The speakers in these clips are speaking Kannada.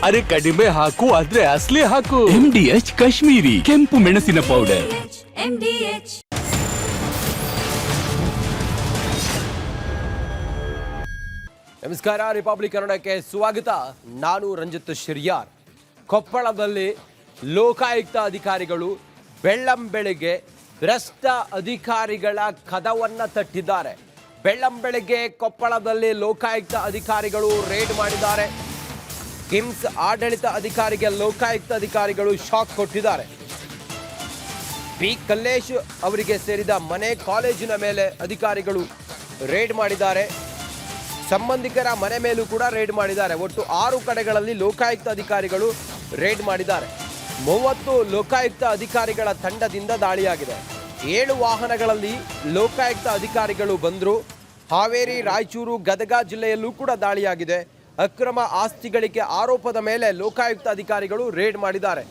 ಅರೆ ಕಡಿಮೆ ಹಾಕು ಆದ್ರೆ ಅಸಲಿ ಹಾಕು. MDH ಕಾಶ್ಮೀರಿ ಕೆಂಪು ಮೆಣಸಿನ ಪೌಡರ್. MDH. ನಮಸ್ಕಾರ, ರಿಪಬ್ಲಿಕ್ ಕನ್ನಡಕ್ಕೆ ಸ್ವಾಗತ. ನಾನು ರಂಜಿತ್ ಶಿರ್ಯಾರ್. ಕೊಪ್ಪಳದಲ್ಲಿ ಲೋಕಾಯುಕ್ತ ಅಧಿಕಾರಿಗಳು ಬೆಳ್ಳಂಬೆಳಗ್ಗೆ ಭ್ರಷ್ಟ ಅಧಿಕಾರಿಗಳ ಕದವನ್ನು ತಟ್ಟಿದ್ದಾರೆ. ಬೆಳ್ಳಂಬೆಳಗ್ಗೆ ಕೊಪ್ಪಳದಲ್ಲಿ ಲೋಕಾಯುಕ್ತ ಅಧಿಕಾರಿಗಳು ರೇಡ್ ಮಾಡಿದ್ದಾರೆ. ಕಿಮ್ಸ್ ಆಡಳಿತ ಅಧಿಕಾರಿಗೆ ಲೋಕಾಯುಕ್ತ ಅಧಿಕಾರಿಗಳು ಶಾಕ್ ಕೊಟ್ಟಿದ್ದಾರೆ. ಬಿ ಕಲ್ಲೇಶ್ ಅವರಿಗೆ ಸೇರಿದ ಮನೆ, ಕಾಲೇಜಿನ ಮೇಲೆ ಅಧಿಕಾರಿಗಳು ರೇಡ್ ಮಾಡಿದ್ದಾರೆ. ಸಂಬಂಧಿಕರ ಮನೆ ಮೇಲೂ ಕೂಡ ರೇಡ್ ಮಾಡಿದ್ದಾರೆ. ಒಟ್ಟು 6 ಕಡೆಗಳಲ್ಲಿ ಲೋಕಾಯುಕ್ತ ಅಧಿಕಾರಿಗಳು ರೇಡ್ ಮಾಡಿದ್ದಾರೆ. 30 ಲೋಕಾಯುಕ್ತ ಅಧಿಕಾರಿಗಳ ತಂಡದಿಂದ ದಾಳಿಯಾಗಿದೆ. 7 ವಾಹನಗಳಲ್ಲಿ ಲೋಕಾಯುಕ್ತ ಅಧಿಕಾರಿಗಳು ಬಂದರು. ಹಾವೇರಿ, ರಾಯಚೂರು, ಗದಗ ಜಿಲ್ಲೆಯಲ್ಲೂ ಕೂಡ ದಾಳಿಯಾಗಿದೆ. ಅಕ್ರಮ ಆಸ್ತಿ ಗಳಿಕೆ ಆರೋಪದ ಮೇಲೆ ಲೋಕಾಯುಕ್ತ ಅಧಿಕಾರಿಗಳು ರೇಡ್ ಮಾಡಿದ್ದಾರೆ.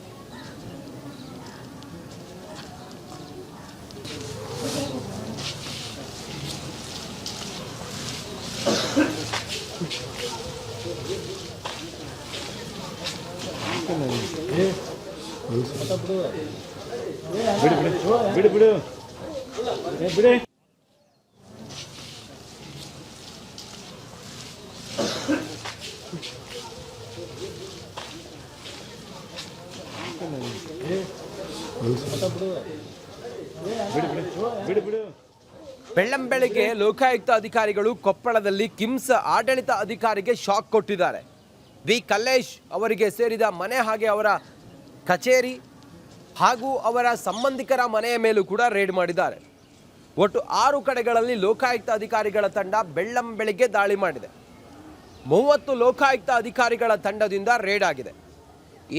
ಬೆಳ್ಳಂಬೆಳಗ್ಗೆ ಲೋಕಾಯುಕ್ತ ಅಧಿಕಾರಿಗಳು ಕೊಪ್ಪಳದಲ್ಲಿ ಕಿಮ್ಸ್ ಆಡಳಿತ ಅಧಿಕಾರಿಗೆ ಶಾಕ್ ಕೊಟ್ಟಿದ್ದಾರೆ. ಬಿ ಕಲ್ಲೇಶ್ ಅವರಿಗೆ ಸೇರಿದ ಮನೆ, ಹಾಗೆ ಅವರ ಕಚೇರಿ ಹಾಗೂ ಅವರ ಸಂಬಂಧಿಕರ ಮನೆಯ ಮೇಲೂ ಕೂಡ ರೇಡ್ ಮಾಡಿದ್ದಾರೆ. ಒಟ್ಟು 6 ಕಡೆಗಳಲ್ಲಿ ಲೋಕಾಯುಕ್ತ ಅಧಿಕಾರಿಗಳ ತಂಡ ಬೆಳ್ಳಂಬೆಳಗ್ಗೆ ದಾಳಿ ಮಾಡಿದೆ. 30 ಲೋಕಾಯುಕ್ತ ಅಧಿಕಾರಿಗಳ ತಂಡದಿಂದ ರೇಡ್ ಆಗಿದೆ.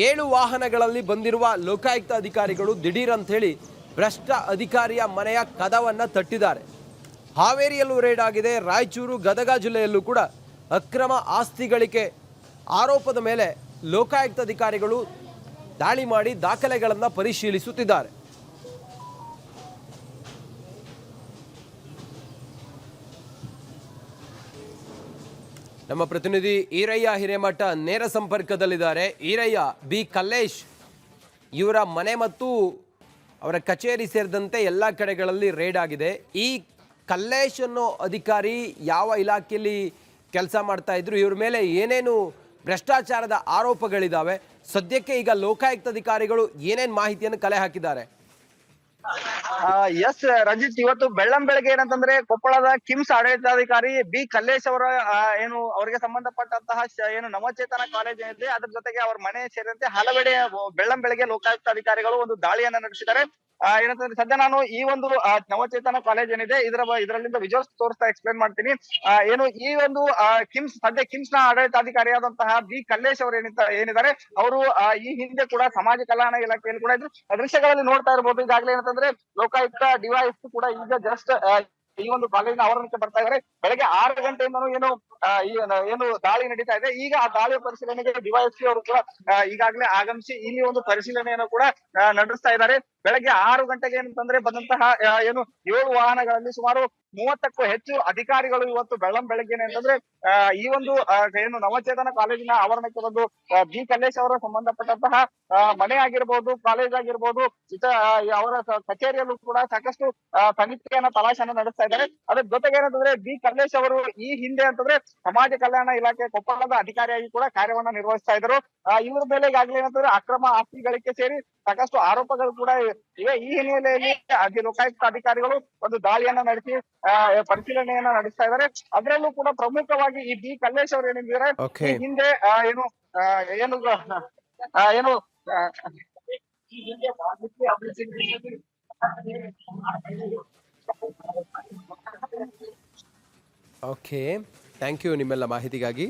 7 ವಾಹನಗಳಲ್ಲಿ ಬಂದಿರುವ ಲೋಕಾಯುಕ್ತ ಅಧಿಕಾರಿಗಳು ದಿಢೀರ್ ಅಂತ ಹೇಳಿ ಭ್ರಷ್ಟ ಅಧಿಕಾರಿಯ ಮನೆಯ ಕದವನ್ನು ತಟ್ಟಿದ್ದಾರೆ. ಹಾವೇರಿಯಲ್ಲೂ ರೇಡ್ ಆಗಿದೆ. ರಾಯಚೂರು, ಗದಗ ಜಿಲ್ಲೆಯಲ್ಲೂ ಕೂಡ ಅಕ್ರಮ ಆಸ್ತಿ ಗಳಿಕೆ ಆರೋಪದ ಮೇಲೆ ಲೋಕಾಯುಕ್ತ ಅಧಿಕಾರಿಗಳು ದಾಳಿ ಮಾಡಿ ದಾಖಲೆಗಳನ್ನು ಪರಿಶೀಲಿಸುತ್ತಿದ್ದಾರೆ. ನಮ್ಮ ಪ್ರತಿನಿಧಿ ಈರಯ್ಯ ಹಿರೇಮಠ ನೇರ ಸಂಪರ್ಕದಲ್ಲಿದ್ದಾರೆ. ಈರಯ್ಯ, ಬಿ ಕಲ್ಲೇಶ್ ಇವರ ಮನೆ ಮತ್ತು ಅವರ ಕಚೇರಿ ಸೇರಿದಂತೆ ಎಲ್ಲ ಕಡೆಗಳಲ್ಲಿ ರೇಡ್ ಆಗಿದೆ. ಈ ಕಲ್ಲೇಶ್ ಅನ್ನೋ ಅಧಿಕಾರಿ ಯಾವ ಇಲಾಖೆಯಲ್ಲಿ ಕೆಲಸ ಮಾಡ್ತಾ ಇದ್ರು, ಇವ್ರ ಮೇಲೆ ಏನೇನು ಭ್ರಷ್ಟಾಚಾರದ ಆರೋಪಗಳಿದ್ದಾವೆ, ಸದ್ಯಕ್ಕೆ ಈಗ ಲೋಕಾಯುಕ್ತ ಅಧಿಕಾರಿಗಳು ಏನೇನು ಮಾಹಿತಿಯನ್ನು ಕಲೆ ಹಾಕಿದ್ದಾರೆ? ಎಸ್ ರಂಜಿತ್, ಇವತ್ತು ಬೆಳ್ಳಂಬೆಳಗ್ಗೆ ಏನಂತಂದ್ರೆ ಕೊಪ್ಪಳದ ಕಿಮ್ಸ್ ಆಡಳಿತಾಧಿಕಾರಿ ಬಿ ಕಲ್ಲೇಶ್ ಅವರ ಏನು ಅವರಿಗೆ ಸಂಬಂಧಪಟ್ಟಂತಹ ಏನು ನವಚೇತನ ಕಾಲೇಜ್ ಏನಿದೆ ಅದ್ರ ಜೊತೆಗೆ ಅವ್ರ ಮನೆ ಸೇರಿದಂತೆ ಹಲವೆಡೆ ಬೆಳ್ಳಂಬೆಳಗ್ಗೆ ಲೋಕಾಯುಕ್ತ ಅಧಿಕಾರಿಗಳು ಒಂದು ದಾಳಿಯನ್ನ ನಡೆಸಿದ್ದಾರೆ. ಏನಂತಂದ್ರೆ ಸದ್ಯ ನಾನು ಈ ಒಂದು ನವಚೇತನ ಕಾಲೇಜ್ ಏನಿದೆ ಇದರಲ್ಲಿಂದ ವಿಜುವಲ್ಸ್ ತೋರಿಸ್ತಾ ಎಕ್ಸ್ಪ್ಲೇನ್ ಮಾಡ್ತೀನಿ. ಏನು ಈ ಒಂದು ಕಿಮ್ಸ್ ನ ಆಡಳಿತಾಧಿಕಾರಿಯಾದಂತಹ ಬಿ ಕಲ್ಲೇಶ್ ಅವರು ಏನಿದ್ದಾರೆ ಅವರು ಈ ಹಿಂದೆ ಕೂಡ ಸಮಾಜ ಕಲ್ಯಾಣ ಇಲಾಖೆಯಲ್ಲಿ ಕೂಡ ಇದ್ರು. ದೃಶ್ಯಗಳಲ್ಲಿ ನೋಡ್ತಾ ಇರ್ಬೋದು. ಈಗಾಗಲೇ ಏನಂತಂದ್ರೆ ಲೋಕಾಯುಕ್ತ ಡಿವೈಎಸ್ಪಿ ಕೂಡ ಈಗ ಜಸ್ಟ್ ಈ ಒಂದು ಕಾಲೇಜಿನ ಆವರಣಕ್ಕೆ ಬರ್ತಾ ಇದ್ದಾರೆ. ಬೆಳಗ್ಗೆ 6 ಗಂಟೆಯಿಂದನೂ ಏನು ದಾಳಿ ನಡೀತಾ ಇದೆ. ಈಗ ಆ ದಾಳಿಯ ಪರಿಶೀಲನೆಗೆ ಡಿವೈಎಸ್ಪಿ ಅವರು ಕೂಡ ಈಗಾಗಲೇ ಆಗಮಿಸಿ ಇಲ್ಲಿ ಒಂದು ಪರಿಶೀಲನೆಯನ್ನು ಕೂಡ ನಡೆಸ್ತಾ ಇದ್ದಾರೆ. ಬೆಳಗ್ಗೆ 6 ಗಂಟೆಗೆ ಏನಂತಂದ್ರೆ ಬಂದಂತಹ ಏನು 7 ವಾಹನಗಳಲ್ಲಿ ಸುಮಾರು 30ಕ್ಕೂ ಹೆಚ್ಚು ಅಧಿಕಾರಿಗಳು ಇವತ್ತು ಬೆಳ್ಳಂಬೆಳಗ್ಗೆನೆ ಅಂತಂದ್ರೆ ಈ ಒಂದು ಏನು ನವಚೇತನ ಕಾಲೇಜಿನ ಆವರಣಕ್ಕೆ ಬಂದು ಬಿ ಕಲ್ಲೇಶ್ ಅವರ ಸಂಬಂಧಪಟ್ಟಂತಹ ಮನೆ ಆಗಿರ್ಬೋದು, ಕಾಲೇಜ್ ಆಗಿರ್ಬೋದು, ಅವರ ಕಚೇರಿಯಲ್ಲೂ ಕೂಡ ಸಾಕಷ್ಟು ತನಿಖೆಯನ್ನ ತಲಾಶೆಯನ್ನ ನಡೆಸ್ತಾ ಇದ್ದಾರೆ. ಅದ್ರ ಜೊತೆಗೆ ಏನಂತಂದ್ರೆ ಬಿ ಕಲ್ಲೇಶ್ ಅವರು ಈ ಹಿಂದೆ ಅಂತಂದ್ರೆ ಸಮಾಜ ಕಲ್ಯಾಣ ಇಲಾಖೆ ಕೊಪ್ಪಳದ ಅಧಿಕಾರಿಯಾಗಿ ಕೂಡ ಕಾರ್ಯವನ್ನ ನಿರ್ವಹಿಸ್ತಾ ಇದ್ರು. ಇವ್ರ ಮೇಲೆ ಈಗಾಗಲೇ ಏನಂತಂದ್ರೆ ಅಕ್ರಮ ಆಸ್ತಿ ಗಳಿಕೆ ಸೇರಿ ಸಾಕಷ್ಟು ಆರೋಪಗಳು ಕೂಡ ಇವೆ. ಈ ಹಿನ್ನೆಲೆಯಲ್ಲಿ ಲೋಕಾಯುಕ್ತ ಅಧಿಕಾರಿಗಳು ಒಂದು ದಾಳಿಯನ್ನ ನಡೆಸಿ ಪರಿಶೀಲನೆಯನ್ನ ನಡೆಸ್ತಾ ಇದ್ದಾರೆ. ಅದರಲ್ಲೂ ಕೂಡ ಪ್ರಮುಖವಾಗಿ ಈ ಬಿ ಕಲ್ಲೇಶ್ ಅವರು ಏನಿದ್ದಾರೆ ಈ ಹಿಂದೆ ಏನು ಓಕೆ, ಥ್ಯಾಂಕ್ ಯು ನಿಮ್ಮೆಲ್ಲ ಮಾಹಿತಿಗಾಗಿ.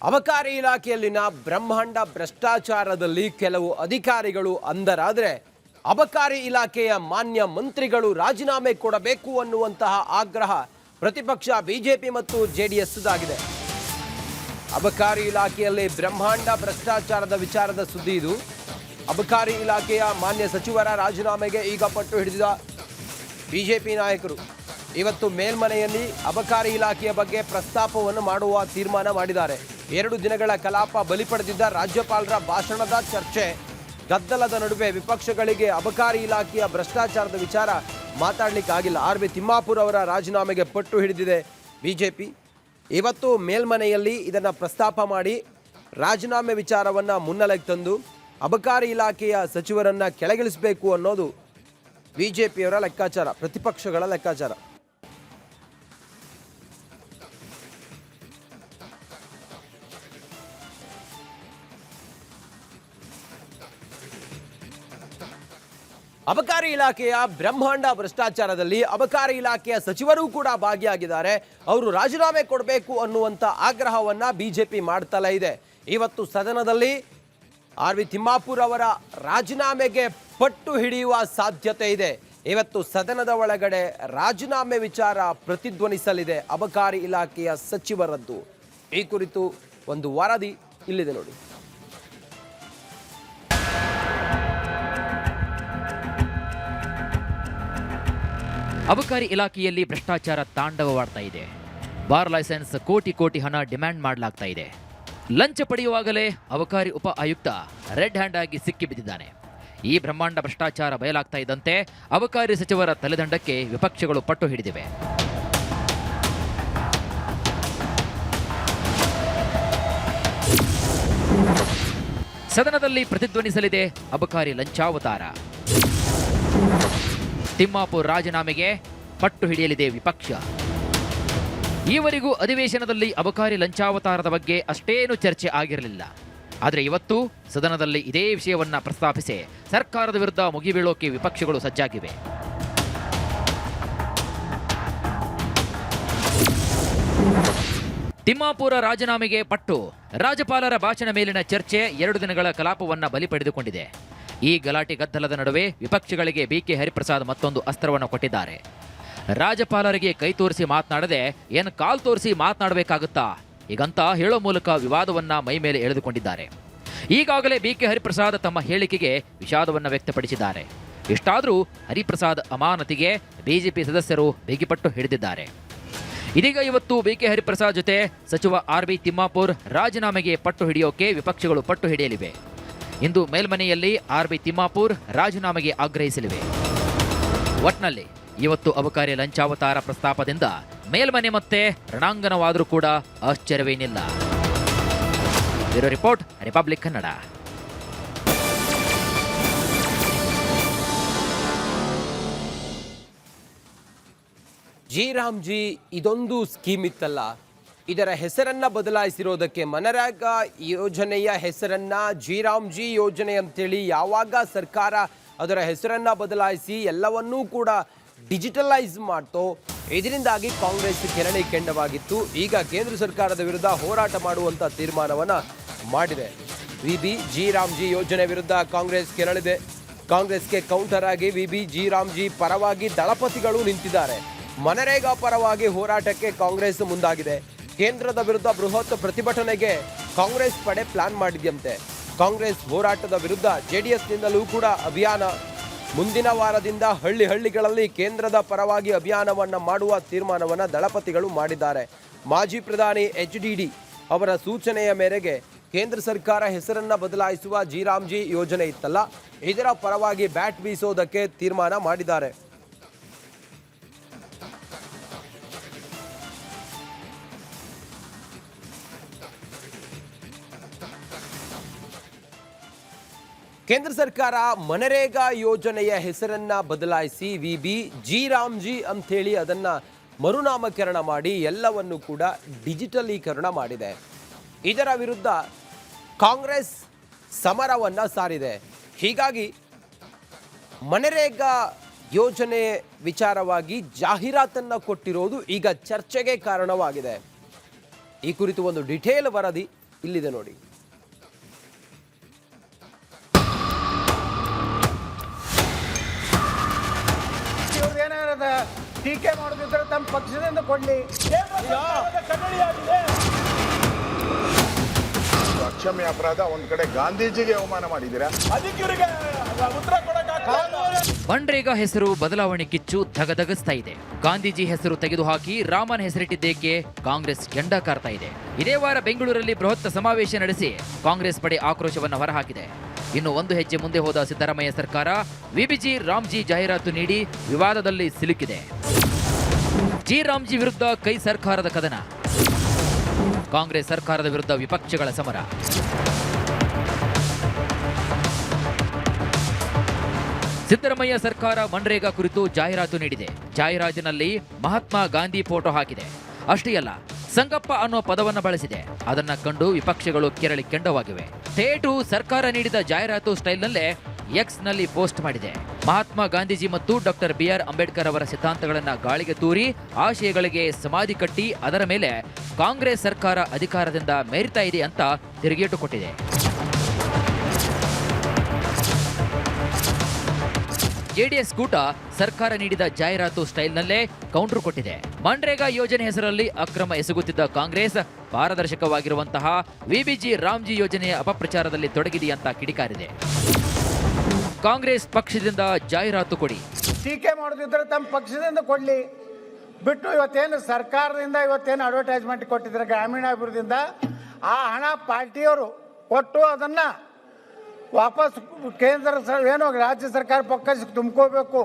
ಅಬಕಾರಿ ಇಲಾಖೆಯಲ್ಲಿನ ಬ್ರಹ್ಮಾಂಡ ಭ್ರಷ್ಟಾಚಾರದಲ್ಲಿ ಕೆಲವು ಅಧಿಕಾರಿಗಳು ಅಂಧರಾದರೆ ಅಬಕಾರಿ ಇಲಾಖೆಯ ಮಾನ್ಯ ಮಂತ್ರಿಗಳು ರಾಜೀನಾಮೆ ಕೊಡಬೇಕು ಅನ್ನುವಂತಹ ಆಗ್ರಹ ಪ್ರತಿಪಕ್ಷ ಬಿಜೆಪಿ ಮತ್ತು ಜೆಡಿಎಸ್ದಾಗಿದೆ. ಅಬಕಾರಿ ಇಲಾಖೆಯಲ್ಲಿ ಬ್ರಹ್ಮಾಂಡ ಭ್ರಷ್ಟಾಚಾರದ ವಿಚಾರದ ಸುದ್ದಿ ಇದು. ಅಬಕಾರಿ ಇಲಾಖೆಯ ಮಾನ್ಯ ಸಚಿವರ ರಾಜೀನಾಮೆಗೆ ಈಗ ಪಟ್ಟು ಹಿಡಿದಿದ ಬಿಜೆಪಿ ನಾಯಕರು ಇವತ್ತು ಮೇಲ್ಮನೆಯಲ್ಲಿ ಅಬಕಾರಿ ಇಲಾಖೆಯ ಬಗ್ಗೆ ಪ್ರಸ್ತಾಪವನ್ನು ಮಾಡುವ ತೀರ್ಮಾನ ಮಾಡಿದ್ದಾರೆ. 2 ದಿನಗಳ ಕಲಾಪ ಬಲಿ ಪಡೆದಿದ್ದ ರಾಜ್ಯಪಾಲರ ಭಾಷಣದ ಚರ್ಚೆ ಗದ್ದಲದ ನಡುವೆ ವಿಪಕ್ಷಗಳಿಗೆ ಅಬಕಾರಿ ಇಲಾಖೆಯ ಭ್ರಷ್ಟಾಚಾರದ ವಿಚಾರ ಮಾತಾಡಲಿಕ್ಕಾಗಿಲ್ಲ. RB ತಿಮ್ಮಾಪುರ್ ಅವರ ರಾಜೀನಾಮೆಗೆ ಪಟ್ಟು ಹಿಡಿದಿದೆ ಬಿಜೆಪಿ. ಇವತ್ತು ಮೇಲ್ಮನೆಯಲ್ಲಿ ಇದನ್ನು ಪ್ರಸ್ತಾಪ ಮಾಡಿ ರಾಜೀನಾಮೆ ವಿಚಾರವನ್ನು ಮುನ್ನೆಲೆಗೆ ತಂದು ಅಬಕಾರಿ ಇಲಾಖೆಯ ಸಚಿವರನ್ನು ಕೆಳಗಿಳಿಸಬೇಕು ಅನ್ನೋದು ಬಿಜೆಪಿಯವರ ಲೆಕ್ಕಾಚಾರ, ಪ್ರತಿಪಕ್ಷಗಳ ಲೆಕ್ಕಾಚಾರ. ಅಬಕಾರಿ ಇಲಾಖೆಯ ಬ್ರಹ್ಮಾಂಡ ಭ್ರಷ್ಟಾಚಾರದಲ್ಲಿ ಅಬಕಾರಿ ಇಲಾಖೆಯ ಸಚಿವರು ಕೂಡ ಭಾಗಿಯಾಗಿದ್ದಾರೆ. ಅವರು ರಾಜೀನಾಮೆ ಕೊಡಬೇಕು ಅನ್ನುವಂಥ ಆಗ್ರಹವನ್ನ ಬಿಜೆಪಿ ಮಾಡ್ತಲೇ ಇದೆ. ಇವತ್ತು ಸದನದಲ್ಲಿ RB ತಿಮ್ಮಾಪುರ್ ಅವರ ರಾಜೀನಾಮೆಗೆ ಪಟ್ಟು ಹಿಡಿಯುವ ಸಾಧ್ಯತೆ ಇದೆ. ಇವತ್ತು ಸದನದ ಒಳಗಡೆ ರಾಜೀನಾಮೆ ವಿಚಾರ ಪ್ರತಿಧ್ವನಿಸಲಿದೆ ಅಬಕಾರಿ ಇಲಾಖೆಯ ಸಚಿವರದ್ದು. ಈ ಕುರಿತು ಒಂದು ವರದಿ ಇಲ್ಲಿದೆ ನೋಡಿ. ಅಬಕಾರಿ ಇಲಾಖೆಯಲ್ಲಿ ಭ್ರಷ್ಟಾಚಾರ ತಾಂಡವವಾಡ್ತಾ ಇದೆ. ಬಾರ್ ಲೈಸೆನ್ಸ್ ಕೋಟಿ ಹಣ ಡಿಮ್ಯಾಂಡ್ ಮಾಡಲಾಗ್ತಾ ಇದೆ. ಲಂಚ ಪಡೆಯುವಾಗಲೇ ಅಬಕಾರಿ ಉಪ ಆಯುಕ್ತ ರೆಡ್ ಹ್ಯಾಂಡ್ ಆಗಿ ಸಿಕ್ಕಿಬಿದ್ದಿದ್ದಾನೆ. ಈ ಬ್ರಹ್ಮಾಂಡ ಭ್ರಷ್ಟಾಚಾರ ಬಯಲಾಗ್ತಾ ಇದ್ದಂತೆ ಅಬಕಾರಿ ಸಚಿವರ ತಲೆದಂಡಕ್ಕೆ ವಿಪಕ್ಷಗಳು ಪಟ್ಟು ಹಿಡಿದಿವೆ. ಸದನದಲ್ಲಿ ಪ್ರತಿಧ್ವನಿಸಲಿದೆ ಅಬಕಾರಿ ಲಂಚಾವತಾರ. ತಿಮ್ಮಾಪುರ್ ರಾಜೀನಾಮೆಗೆ ಪಟ್ಟು ಹಿಡಿಯಲಿದೆ ವಿಪಕ್ಷ. ಈವರೆಗೂ ಅಧಿವೇಶನದಲ್ಲಿ ಅಬಕಾರಿ ಲಂಚಾವತಾರದ ಬಗ್ಗೆ ಅಷ್ಟೇನು ಚರ್ಚೆ ಆಗಿರಲಿಲ್ಲ. ಆದರೆ ಇವತ್ತು ಸದನದಲ್ಲಿ ಇದೇ ವಿಷಯವನ್ನ ಪ್ರಸ್ತಾಪಿಸಿ ಸರ್ಕಾರದ ವಿರುದ್ಧ ಮುಗಿಬೀಳೋಕೆ ವಿಪಕ್ಷಗಳು ಸಜ್ಜಾಗಿವೆ. ತಿಮ್ಮಾಪುರ ರಾಜೀನಾಮೆಗೆ ಪಟ್ಟು ರಾಜ್ಯಪಾಲರ ಭಾಷಣ ಮೇಲಿನ ಚರ್ಚೆ 2 ದಿನಗಳ ಕಲಾಪವನ್ನ ಬಲಿ ಪಡೆದುಕೊಂಡಿದೆ. ಈ ಗಲಾಟೆ ಗದ್ದಲದ ನಡುವೆ ವಿಪಕ್ಷಗಳಿಗೆ BK ಹರಿಪ್ರಸಾದ್ ಮತ್ತೊಂದು ಅಸ್ತ್ರವನ್ನು ಕೊಟ್ಟಿದ್ದಾರೆ. ರಾಜ್ಯಪಾಲರಿಗೆ ಕೈ ತೋರಿಸಿ ಮಾತನಾಡದೆ ಏನು ಕಾಲ್ ತೋರಿಸಿ ಮಾತನಾಡಬೇಕಾಗುತ್ತಾ ಹೀಗಂತ ಹೇಳೋ ಮೂಲಕ ವಿವಾದವನ್ನ ಮೈ ಮೇಲೆ ಎಳೆದುಕೊಂಡಿದ್ದಾರೆ. ಈಗಾಗಲೇ BK ಹರಿಪ್ರಸಾದ್ ತಮ್ಮ ಹೇಳಿಕೆಗೆ ವಿಷಾದವನ್ನು ವ್ಯಕ್ತಪಡಿಸಿದ್ದಾರೆ. ಇಷ್ಟಾದರೂ ಹರಿಪ್ರಸಾದ್ ಅಮಾನತಿಗೆ ಬಿಜೆಪಿ ಸದಸ್ಯರು ಬಿಗಿಪಟ್ಟು ಹಿಡಿದಿದ್ದಾರೆ. ಇದೀಗ ಇವತ್ತು BK ಹರಿಪ್ರಸಾದ್ ಜೊತೆ ಸಚಿವ RB ತಿಮ್ಮಾಪುರ್ ರಾಜೀನಾಮೆಗೆ ಪಟ್ಟು ಹಿಡಿಯೋಕೆ ವಿಪಕ್ಷಗಳು ಪಟ್ಟು ಹಿಡಿಯಲಿವೆ. ಇಂದು ಮೇಲ್ಮನೆಯಲ್ಲಿ RB ತಿಮ್ಮಾಪುರ್ ರಾಜೀನಾಮೆಗೆ ಆಗ್ರಹಿಸಲಿವೆ. ಒಟ್ನಲ್ಲಿ ಇವತ್ತು ಅಬಕಾರಿ ಲಂಚಾವತಾರ ಪ್ರಸ್ತಾಪದಿಂದ ಮೇಲ್ಮನೆ ಮತ್ತೆ ರಣಾಂಗಣವಾದರೂ ಕೂಡ ಆಶ್ಚರ್ಯವೇನಿಲ್ಲ. Bureau report, Republic Kannada. ಜಿ ಇದೊಂದು ಸ್ಕೀಮ್ ಇತ್ತಲ್ಲ, ಇದರ ಹೆಸರನ್ನ ಬದಲಾಯಿಸಿರೋದಕ್ಕೆ ಮನರೇಗಾ ಯೋಜನೆಯ ಹೆಸರನ್ನ ಜಿ ಯೋಜನೆ ಅಂತೇಳಿ ಯಾವಾಗ ಸರ್ಕಾರ ಅದರ ಹೆಸರನ್ನ ಬದಲಾಯಿಸಿ ಎಲ್ಲವನ್ನೂ ಕೂಡ ಡಿಜಿಟಲೈಸ್ ಮಾಡ್ತೋ ಇದರಿಂದಾಗಿ ಕಾಂಗ್ರೆಸ್ ಕೆರಳಿ ಕೆಂಡವಾಗಿತ್ತು. ಈಗ ಕೇಂದ್ರ ಸರ್ಕಾರದ ವಿರುದ್ಧ ಹೋರಾಟ ಮಾಡುವಂಥ ತೀರ್ಮಾನವನ್ನು ಮಾಡಿದೆ. ಜಿ ಯೋಜನೆ ವಿರುದ್ಧ ಕಾಂಗ್ರೆಸ್ ಕೆರಳಿದೆ. ಕಾಂಗ್ರೆಸ್ಗೆ ಕೌಂಟರ್ ಆಗಿ ಜಿ ಪರವಾಗಿ ದಳಪತಿಗಳು ನಿಂತಿದ್ದಾರೆ. ಮನರೇಗಾ ಪರವಾಗಿ ಹೋರಾಟಕ್ಕೆ ಕಾಂಗ್ರೆಸ್ ಮುಂದಾಗಿದೆ. ಕೇಂದ್ರದ ವಿರುದ್ಧ ಬೃಹತ್ ಪ್ರತಿಭಟನೆಗೆ ಕಾಂಗ್ರೆಸ್ ಪಡೆ ಪ್ಲಾನ್ ಮಾಡಿದ್ಯಂತೆ. ಕಾಂಗ್ರೆಸ್ ಹೋರಾಟದ ವಿರುದ್ಧ ಜೆಡಿಎಸ್ನಿಂದಲೂ ಕೂಡ ಅಭಿಯಾನ. ಮುಂದಿನ ವಾರದಿಂದ ಹಳ್ಳಿಗಳಲ್ಲಿ ಕೇಂದ್ರದ ಪರವಾಗಿ ಅಭಿಯಾನವನ್ನು ಮಾಡುವ ತೀರ್ಮಾನವನ್ನು ದಳಪತಿಗಳು ಮಾಡಿದ್ದಾರೆ. ಮಾಜಿ ಪ್ರಧಾನಿ HDD ಅವರ ಸೂಚನೆಯ ಮೇರೆಗೆ ಕೇಂದ್ರ ಸರ್ಕಾರ ಹೆಸರನ್ನ ಬದಲಾಯಿಸುವ ಜಿ ಯೋಜನೆ ಇತ್ತಲ್ಲ, ಇದರ ಪರವಾಗಿ ಬ್ಯಾಟ್ ಬೀಸೋದಕ್ಕೆ ತೀರ್ಮಾನ ಮಾಡಿದ್ದಾರೆ. ಕೇಂದ್ರ ಸರ್ಕಾರ ಮನರೇಗಾ ಯೋಜನೆಯ ಹೆಸರನ್ನ ಬದಲಾಯಿಸಿ ಜಿ ಅಂಥೇಳಿ ಅದನ್ನು ಮರುನಾಮಕರಣ ಮಾಡಿ ಎಲ್ಲವನ್ನು ಕೂಡ ಡಿಜಿಟಲೀಕರಣ ಮಾಡಿದೆ. ಇದರ ವಿರುದ್ಧ ಕಾಂಗ್ರೆಸ್ ಸಮರವನ್ನು ಸಾರಿದೆ. ಹೀಗಾಗಿ ಮನರೇಗಾ ಯೋಜನೆ ವಿಚಾರವಾಗಿ ಜಾಹೀರಾತನ್ನು ಕೊಟ್ಟಿರೋದು ಈಗ ಚರ್ಚೆಗೆ ಕಾರಣವಾಗಿದೆ. ಈ ಕುರಿತು ಒಂದು ಡಿಟೇಲ್ ವರದಿ ಇಲ್ಲಿದೆ ನೋಡಿ. ಟೀಕೆ ಮಾಡೋದಿದ್ರೆ ತಮ್ಮ ಪಕ್ಷದಿಂದ ಕೊಡ್ಲಿ. ಅಕ್ಷಮ್ಯ ಅಪರಾಧ. ಒಂದ್ ಕಡೆ ಗಾಂಧೀಜಿಗೆ ಅವಮಾನ ಮಾಡಿದ್ದೀರಾ. ಮನ್ರೇಗಾ ಹೆಸರು ಬದಲಾವಣೆ ಕಿಚ್ಚು ಧಗಧಗಿಸ್ತಾ ಇದೆ. ಗಾಂಧೀಜಿ ಹೆಸರು ತೆಗೆದುಹಾಕಿ ರಾಮನ್ ಹೆಸರಿಟ್ಟಿದ್ದೇಕೆ ಕಾಂಗ್ರೆಸ್ ಕೆಂಡ ಕಾರ್ತಾ ಇದೆ. ಇದೇ ವಾರ ಬೆಂಗಳೂರಲ್ಲಿ ಬೃಹತ್ ಸಮಾವೇಶ ನಡೆಸಿ ಕಾಂಗ್ರೆಸ್ ಪಡೆ ಆಕ್ರೋಶವನ್ನು ಹೊರಹಾಕಿದೆ. ಇನ್ನು ಒಂದು ಹೆಜ್ಜೆ ಮುಂದೆ ಹೋದ ಸಿದ್ದರಾಮಯ್ಯ ಸರ್ಕಾರ ವಿಬಿಜಿ ರಾಮ್ಜಿ ಜಾಹೀರಾತು ನೀಡಿ ವಿವಾದದಲ್ಲಿ ಸಿಲುಕಿದೆ. ಜಿ ರಾಮ್ಜಿ ವಿರುದ್ಧ ಕೈ ಸರ್ಕಾರದ ಕದನ, ಕಾಂಗ್ರೆಸ್ ಸರ್ಕಾರದ ವಿರುದ್ಧ ವಿಪಕ್ಷಗಳ ಸಮರ. ಸಿದ್ದರಾಮಯ್ಯ ಸರ್ಕಾರ ಮನ್ರೇಗಾ ಕುರಿತು ಜಾಹೀರಾತು ನೀಡಿದೆ. ಜಾಹೀರಾತಿನಲ್ಲಿ ಮಹಾತ್ಮ ಗಾಂಧಿ ಫೋಟೋ ಹಾಕಿದೆ. ಅಷ್ಟೇ ಅಲ್ಲ, ಸಂಗಪ್ಪ ಅನ್ನೋ ಪದವನ್ನು ಬಳಸಿದೆ. ಅದನ್ನ ಕಂಡು ವಿಪಕ್ಷಗಳು ಕೆರಳಿ ಕೆಂಡವಾಗಿವೆ. ಥೇಟು ಸರ್ಕಾರ ನೀಡಿದ ಜಾಹೀರಾತು ಸ್ಟೈಲ್ನಲ್ಲೇ ಎಕ್ಸ್ನಲ್ಲಿ ಪೋಸ್ಟ್ ಮಾಡಿದೆ. ಮಹಾತ್ಮ ಗಾಂಧೀಜಿ ಮತ್ತು ಡಾಕ್ಟರ್ BR ಅಂಬೇಡ್ಕರ್ ಅವರ ಸಿದ್ಧಾಂತಗಳನ್ನ ಗಾಳಿಗೆ ತೂರಿ ಆಶಯಗಳಿಗೆ ಸಮಾಧಿ ಕಟ್ಟಿ ಅದರ ಮೇಲೆ ಕಾಂಗ್ರೆಸ್ ಸರ್ಕಾರ ಅಧಿಕಾರದಿಂದ ಮೆರಿತಾ ಇದೆ ಅಂತ ತಿರುಗೇಟು ಕೊಟ್ಟಿದೆ. ಜೆಡಿಎಸ್ ಕೂಟ ಸರ್ಕಾರ ನೀಡಿದ ಜಾಹೀರಾತು ಸ್ಟೈಲ್ನಲ್ಲೇ ಕೌಂಟರ್ ಕೊಟ್ಟಿದೆ. ಮನ್ರೇಗಾ ಯೋಜನೆ ಹೆಸರಲ್ಲಿ ಅಕ್ರಮ ಎಸಗುತ್ತಿದ್ದ ಕಾಂಗ್ರೆಸ್ ಪಾರದರ್ಶಕವಾಗಿರುವಂತಹ ವಿಬಿಜಿ ರಾಮ್ಜಿ ಯೋಜನೆಯ ಅಪಪ್ರಚಾರದಲ್ಲಿ ತೊಡಗಿದೆಯಂತ ಕಿಡಿಕಾರಿದೆ. ಕಾಂಗ್ರೆಸ್ ಪಕ್ಷದಿಂದ ಜಾಹೀರಾತು ಕೊಡಿ. ಟೀಕೆ ಮಾಡೋದಿದ್ರೆ ತಮ್ಮ ಪಕ್ಷದಿಂದ ಕೊಡ್ಲಿ. ಬಿಟ್ಟು ಇವತ್ತೇನು ಸರ್ಕಾರದಿಂದ ಇವತ್ತೇನು ಅಡ್ವರ್ಟೈಸ್ಮೆಂಟ್ ಕೊಟ್ಟಿದ್ರೆ ಗ್ರಾಮೀಣಾಭಿವೃದ್ಧಿಯಿಂದ ಆ ಹಣ ಪಾರ್ಟಿಯವರು ಕೊಟ್ಟು ಅದನ್ನ ವಾಪಸ್ ಕೇಂದ್ರ ಏನು ರಾಜ್ಯ ಸರ್ಕಾರ ಪಕ್ಕಕ್ಕೆ ತುಂಬ್ಕೋಬೇಕು.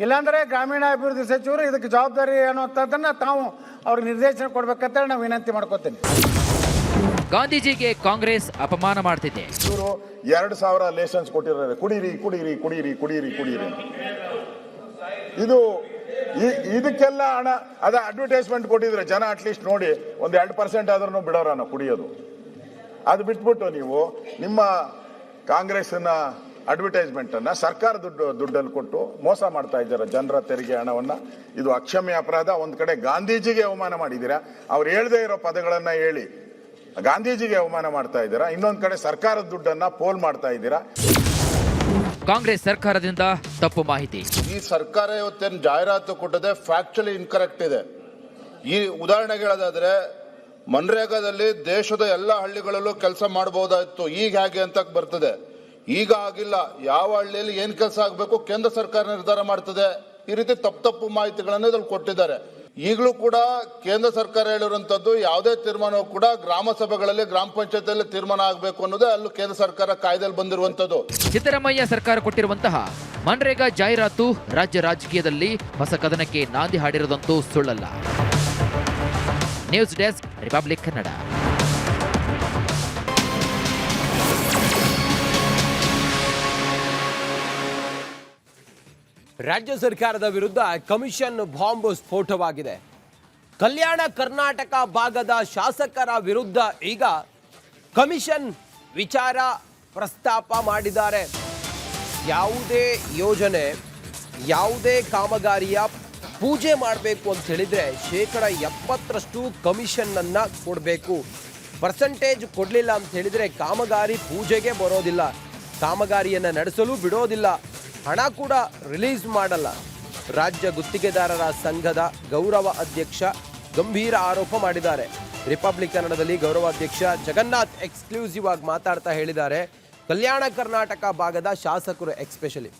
ಇಲ್ಲಾಂದ್ರೆ ಗ್ರಾಮೀಣಾಭಿವೃದ್ಧಿ ಸಚಿವರು ಇದಕ್ಕೆ ಜವಾಬ್ದಾರಿ ಅನ್ನುವಂಥದ್ದನ್ನ ತಾವು ಅವ್ರಿಗೆ ನಿರ್ದೇಶನ ಕೊಡ್ಬೇಕಂತ ನಾವು ವಿನಂತಿ ಮಾಡ್ಕೋತೀನಿ. ಗಾಂಧೀಜಿಗೆ ಕಾಂಗ್ರೆಸ್ ಅಪಮಾನ ಮಾಡ್ತಿದೆ. ಇವರು 2,000 ಲೈಸೆನ್ಸ್ ಕೊಟ್ಟಿದ್ದಾರೆ. ಕುಡೀರಿ ಕುಡೀರಿ ಕುಡೀರಿ ಕುಡೀರಿ ಕುಡೀರಿ. ಇದು ಇದಕ್ಕೆಲ್ಲ ಹಣ ಅದ ಅಡ್ವರ್ಟೈಸ್ಮೆಂಟ್ ಕೊಟ್ಟಿದ್ರೆ ಜನ ಅಟ್ಲೀಸ್ಟ್ ನೋಡಿ ಒಂದು 2% ಆದ್ರೂ ಬಿಡೋರ ನಾವು ಕುಡಿಯೋದು. ಅದು ಬಿಟ್ಬಿಟ್ಟು ನೀವು ನಿಮ್ಮ ಕಾಂಗ್ರೆಸ್ನ ಅಡ್ವರ್ಟೈಸ್ಮೆಂಟ್ ಅನ್ನ ಸರ್ಕಾರ ದುಡ್ಡಲ್ಲಿ ಕೊಟ್ಟು ಮೋಸ ಮಾಡ್ತಾ ಇದ್ದಾರೆ ಜನರ ತೆರಿಗೆ ಹಣವನ್ನ. ಇದು ಅಕ್ಷಮ್ಯ ಅಪರಾಧ. ಒಂದ್ ಕಡೆ ಗಾಂಧೀಜಿಗೆ ಅವಮಾನ ಮಾಡಿದ್ದೀರಾ, ಅವ್ರು ಹೇಳದೇ ಇರೋ ಪದಗಳನ್ನ ಹೇಳಿ ಗಾಂಧೀಜಿಗೆ ಅವಮಾನ ಮಾಡ್ತಾ ಇದ್ದೀರಾ. ಇನ್ನೊಂದ್ ಕಡೆ ಸರ್ಕಾರದ ದುಡ್ಡನ್ನ ಪೋಲ್ ಮಾಡ್ತಾ ಇದ್ದೀರಾ. ಕಾಂಗ್ರೆಸ್ ಸರ್ಕಾರದಿಂದ ತಪ್ಪು ಮಾಹಿತಿ. ಈ ಸರ್ಕಾರ ಇವತ್ತೇನು ಜಾಹೀರಾತು ಕೊಟ್ಟದೆ ಫ್ಯಾಕ್ಚುಲಿ ಇನ್ಕರೆಕ್ಟ್ ಇದೆ. ಈ ಉದಾಹರಣೆಗೆ ಹೇಳೋದಾದ್ರೆ ಮನ್ರೇಗಾದಲ್ಲಿ ದೇಶದ ಎಲ್ಲ ಹಳ್ಳಿಗಳಲ್ಲೂ ಕೆಲಸ ಮಾಡಬಹುದಾಯ್ತು. ಈಗ ಹೇಗೆ ಅಂತ ಬರ್ತದೆ. ಈಗ ಆಗಿಲ್ಲ. ಯಾವ ಹಳ್ಳಿಯಲ್ಲಿ ಏನ್ ಕೆಲಸ ಆಗಬೇಕು ಕೇಂದ್ರ ಸರ್ಕಾರ ನಿರ್ಧಾರ ಮಾಡ್ತದೆ. ಈ ರೀತಿ ತಪ್ಪು ಮಾಹಿತಿಗಳನ್ನು ಇದ್ರಲ್ಲಿ ಕೊಟ್ಟಿದ್ದಾರೆ. ಈಗಲೂ ಕೂಡ ಕೇಂದ್ರ ಸರ್ಕಾರ ಹೇಳಿರುವಂತದ್ದು ಯಾವುದೇ ತೀರ್ಮಾನವೂ ಕೂಡ ಗ್ರಾಮ ಸಭೆಗಳಲ್ಲಿ ಗ್ರಾಮ ಪಂಚಾಯತಿಯಲ್ಲಿ ತೀರ್ಮಾನ ಆಗಬೇಕು ಅನ್ನೋದೇ ಅಲ್ಲೂ ಕೇಂದ್ರ ಸರ್ಕಾರ ಕಾಯ್ದೆಯಲ್ಲಿ ಬಂದಿರುವಂತದ್ದು. ಸಿದ್ದರಾಮಯ್ಯ ಸರ್ಕಾರ ಕೊಟ್ಟಿರುವಂತಹ ಮನ್ರೇಗಾ ಜಾಹೀರಾತು ರಾಜ್ಯ ರಾಜಕೀಯದಲ್ಲಿ ಹೊಸ ಕದನಕ್ಕೆ ನಾಂದಿ ಹಾಡಿರೋದಂತೂ ಸುಳ್ಳಲ್ಲ. News desk, republic Kannada. ರಾಜ್ಯ ಸರ್ಕಾರದ ವಿರುದ್ಧ ಕಮಿಷನ್ ಬಾಂಬ್ ಸ್ಫೋಟವಾಗಿದೆ. ಕಲ್ಯಾಣ ಕರ್ನಾಟಕ ಭಾಗದ ಶಾಸಕರ ವಿರುದ್ಧ ಈಗ ಕಮಿಷನ್ ವಿಚಾರ ಪ್ರಸ್ತಾಪ ಮಾಡಿದ್ದಾರೆ. ಯಾವುದೇ ಯೋಜನೆ, ಯಾವುದೇ ಕಾಮಗಾರಿಯ ಪೂಜೆ ಮಾಡಬೇಕು ಅಂತ ಹೇಳಿದ್ರೆ 70% ಕಮಿಷನ್ ಅನ್ನ ಕೊಡಬೇಕು. ಪರ್ಸೆಂಟೇಜ್ ಕೊಡಲಿಲ್ಲ ಅಂತ ಹೇಳಿದ್ರೆ ಕಾಮಗಾರಿ ಪೂಜೆಗೆ ಬರೋದಿಲ್ಲ, ಕಾಮಗಾರಿಯನ್ನು ನಡೆಸಲು ಬಿಡೋದಿಲ್ಲ, ಹಣ ಕೂಡ ರಿಲೀಸ್ ಮಾಡಲ್ಲ. ರಾಜ್ಯ ಗುತ್ತಿಗೆದಾರರ ಸಂಘದ ಗೌರವ ಅಧ್ಯಕ್ಷ ಗಂಭೀರ ಆರೋಪ ಮಾಡಿದ್ದಾರೆ. ರಿಪಬ್ಲಿಕ್ ಕನ್ನಡದಲ್ಲಿ ಗೌರವಾಧ್ಯಕ್ಷ ಜಗನ್ನಾಥ್ ಎಕ್ಸ್ಕ್ಲೂಸಿವ್ ಆಗಿ ಮಾತಾಡ್ತಾ ಹೇಳಿದ್ದಾರೆ, ಕಲ್ಯಾಣ ಕರ್ನಾಟಕ ಭಾಗದ ಶಾಸಕರು ಎಕ್ಸ್ಪೆಷಲಿ